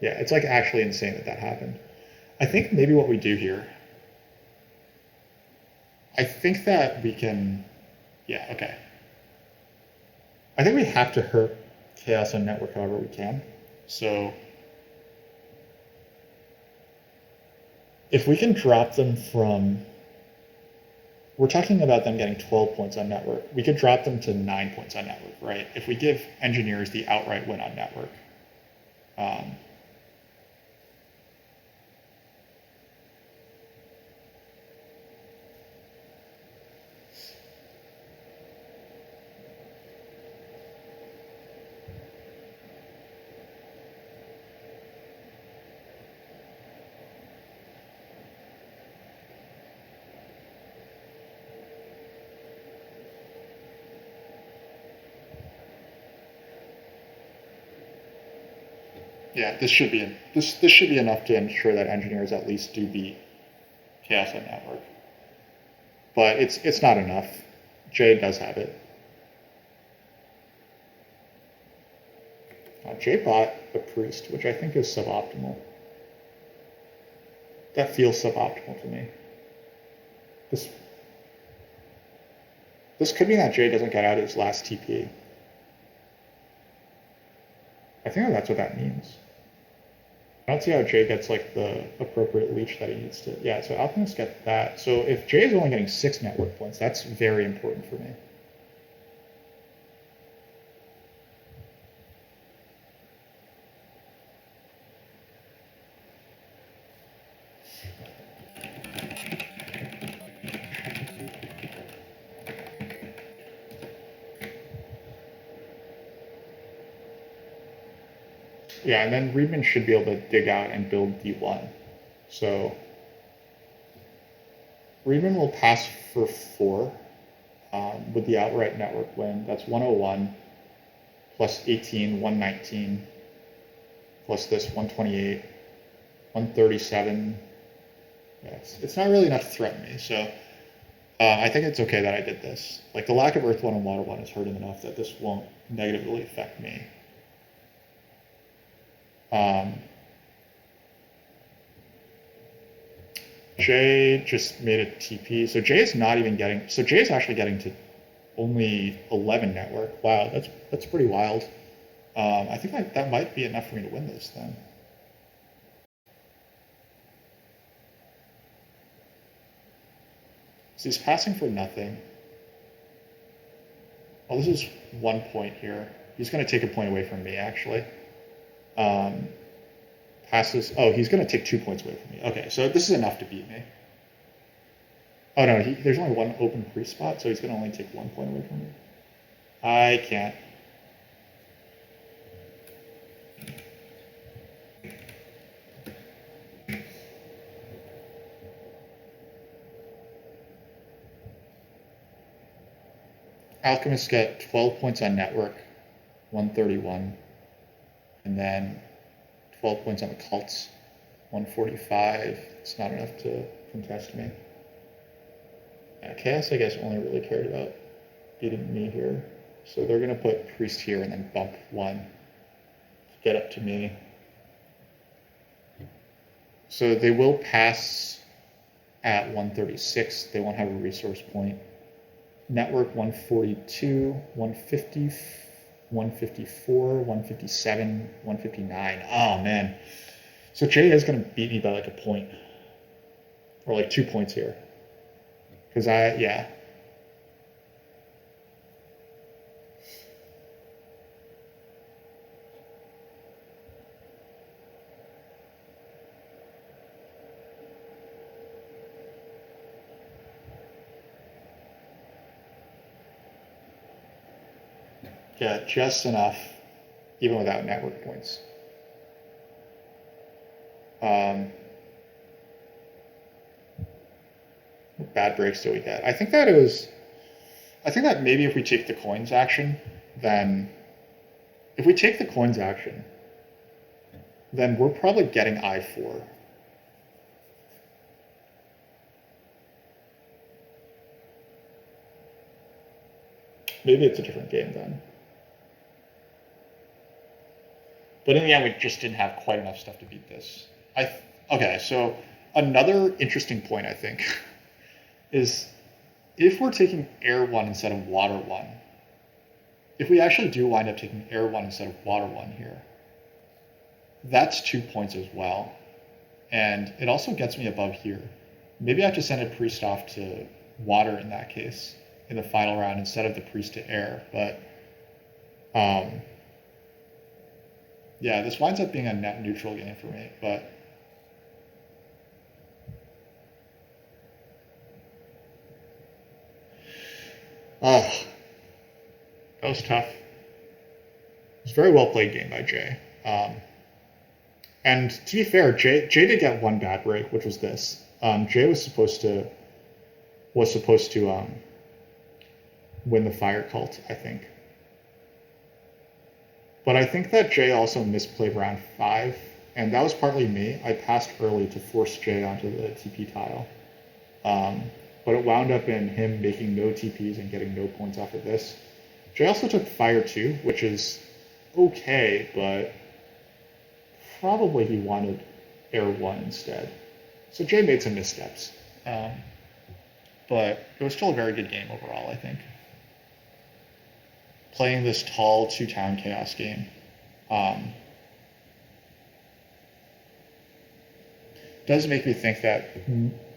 it's like actually insane that happened. I think maybe what we do here, I think that we can, yeah, okay. I think we have to hurt Chaos on network however we can. So if we can drop them from, we're talking about them getting 12 points on network. We could drop them to 9 points on network, right? If we give engineers the outright win on network. Yeah, this should be this should be enough to ensure that engineers at least do beat chaos on network. But it's not enough. Jay does have it. Jay bought a priest, which I think is suboptimal. That feels suboptimal to me. This could mean that Jay doesn't get out his last TP. I think that's what that means. I don't see how Jay gets like the appropriate leech that he needs to. Yeah, so alchemists get that. So if Jay is only getting 6 network points, that's very important for me. Yeah, and then Riedmann should be able to dig out and build D1. So Riedmann will pass for 4 with the outright network win. That's 101 plus 18, 119 plus this 128, 137. Yeah, it's not really enough to threaten me. So I think it's okay that I did this. Like the lack of Earth 1 and Water 1 is hurting enough that this won't negatively affect me. Jay just made a TP. So Jay is not even getting. So Jay is actually getting to only 11 network. Wow, that's pretty wild. I think that might be enough for me to win this then. So he's passing for nothing. Well, this is 1 point here. He's going to take a point away from me, actually. Passes. Oh, he's going to take 2 points away from me. Okay, so this is enough to beat me. Oh, no, there's only 1 open priest spot, so he's going to only take 1 point away from me. I can't. Alchemists get 12 points on network, 131, and then 12 points on the cults, 145. It's not enough to contest me. Chaos, I guess, only really cared about beating me here. So they're going to put priest here and then bump 1 to get up to me. So they will pass at 136. They won't have a resource point. Network 142, 150, 154, 157, 159. Oh, man. So Jay is going to beat me by like a point. Or like 2 points here. Because yeah. Yeah, just enough, even without network points. What bad breaks do we get? I think that maybe if we take the coins action, then if we take the coins action, then we're probably getting I4. Maybe it's a different game then. But in the end, we just didn't have quite enough stuff to beat this. Okay, so another interesting point, I think, is if we're taking air 1 instead of water 1, if we actually do wind up taking air 1 instead of water 1 here, that's 2 points as well. And it also gets me above here. Maybe I have to send a priest off to water in that case in the final round instead of the priest to air. But yeah, this winds up being a net neutral game for me, but that was tough. It was a very well played game by Jay. And to be fair, Jay did get 1 bad break, which was this. Jay was supposed to win the fire cult, I think. But I think that Jay also misplayed round 5, and that was partly me. I passed early to force Jay onto the TP tile. Um, but it wound up in him making no TPs and getting no points off of this. Jay also took Fire 2, which is okay, but probably he wanted Air 1 instead. So Jay made some missteps. But it was still a very good game overall, I think. Playing this tall 2-town chaos game does make me think that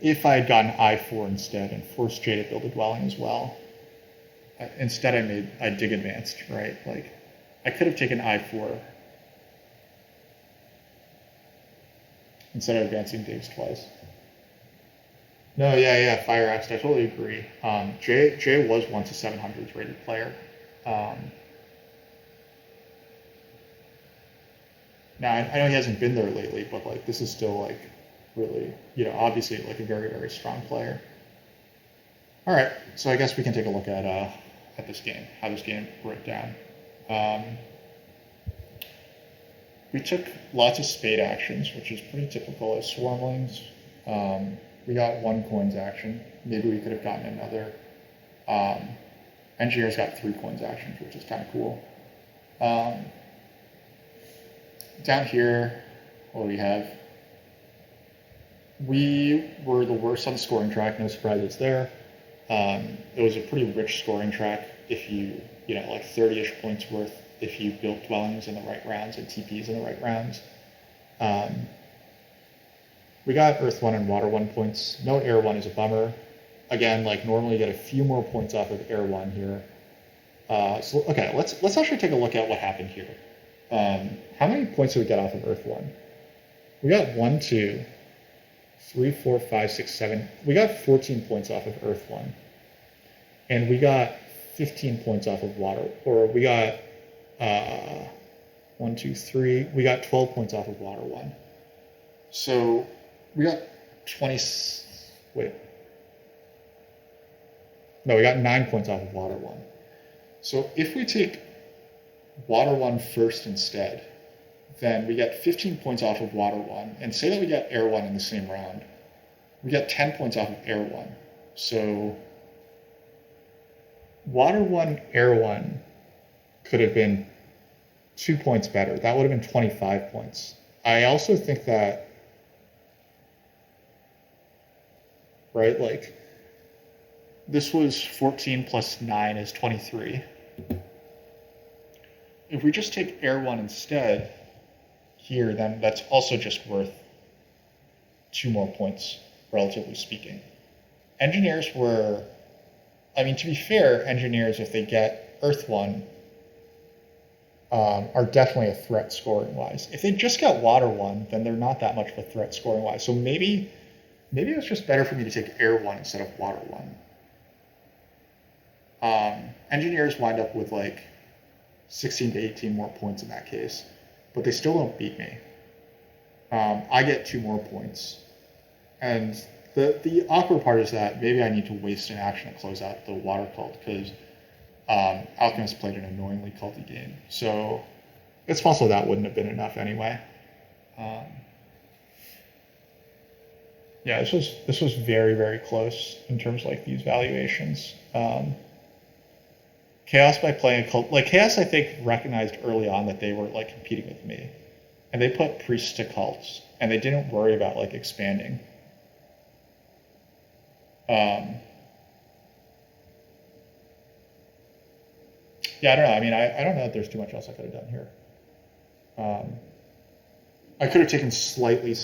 if I had gotten I4 instead and forced Jay to build a dwelling as well, instead I dig advanced, right? Like, I could have taken I4 instead of advancing digs twice. No, yeah, Fire Axe, I totally agree. Jay was once a 700s rated player. Now, I know he hasn't been there lately, but like this is still like really, obviously like a very, very strong player. All right, so I guess we can take a look at this game, how this game broke down. We took lots of spade actions, which is pretty typical as swarmlings. We got 1 coins action. Maybe we could have gotten another. Engineers got 3 coins actions, which is kind of cool. Down here, what we have, we were the worst on the scoring track. No surprises there. It was a pretty rich scoring track. If you, like 30-ish points worth if you built dwellings in the right rounds and TPs in the right rounds. We got Earth 1 and Water 1 points. No Air 1 is a bummer. Again, like normally you get a few more points off of Air 1 here. Okay, let's actually take a look at what happened here. How many points did we get off of Earth 1? We got 1, 2, 3, 4, 5, 6, 7. We got 14 points off of Earth 1. And we got 15 points off of Water. Or we got 1, 2, 3. We got 12 points off of Water 1. So we got 20. Wait. No, we got 9 points off of Water 1. So if we take Water 1 first instead, then we get 15 points off of Water 1. And say that we get Air 1 in the same round, we get 10 points off of Air 1. So Water 1, Air 1 could have been 2 points better. That would have been 25 points. I also think that, right, like, this was 14 plus 9 is 23. If we just take Air 1 instead here, then that's also just worth 2 more points, relatively speaking. Engineers were, to be fair, engineers, if they get Earth 1, are definitely a threat scoring-wise. If they just got Water 1, then they're not that much of a threat scoring-wise. So maybe it was just better for me to take Air 1 instead of Water 1. Engineers wind up with like 16 to 18 more points in that case, but they still don't beat me. I get 2 more points. And the awkward part is that maybe I need to waste an action to close out the water cult because Alchemists played an annoyingly culty game. So it's possible that wouldn't have been enough anyway. Yeah, this was very, very close in terms of like these valuations. Chaos, by playing a cult, like Chaos, I think recognized early on that they were like competing with me, and they put priests to cults, and they didn't worry about like expanding. Yeah, I don't know. I don't know if there's too much else I could have done here. I could have taken slightly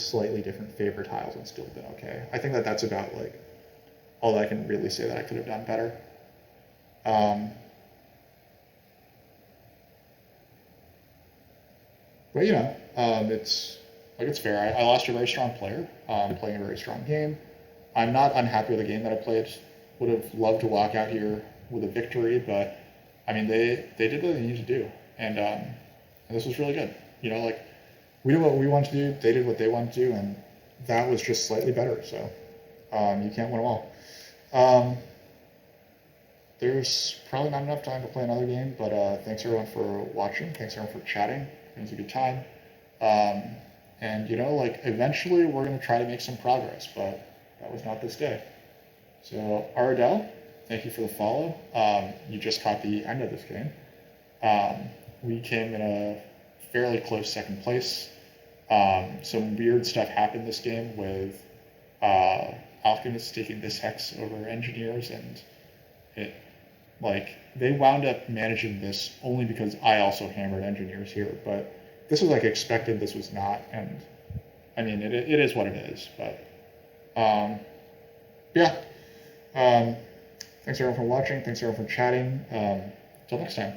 different favor tiles and still been okay. I think that's about like all that I can really say that I could have done better. But it's fair. I lost a very strong player, playing a very strong game. I'm not unhappy with the game that I played. Would have loved to walk out here with a victory, but they did what they needed to do, and this was really good. Like we did what we wanted to do, they did what they wanted to do, and that was just slightly better. So you can't win them all. there's probably not enough time to play another game, but thanks everyone for watching. Thanks everyone for chatting. It was a good time. Um, and like eventually we're gonna try to make some progress, but that was not this day. So Ardell, thank you for the follow. You just caught the end of this game. We came in a fairly close second place. Some weird stuff happened this game with alchemists taking this hex over engineers, and it they wound up managing this only because I also hammered engineers here. But this was expected. This was not, and I mean it is what it is. But yeah. Thanks everyone for watching. Thanks everyone for chatting. Until next time.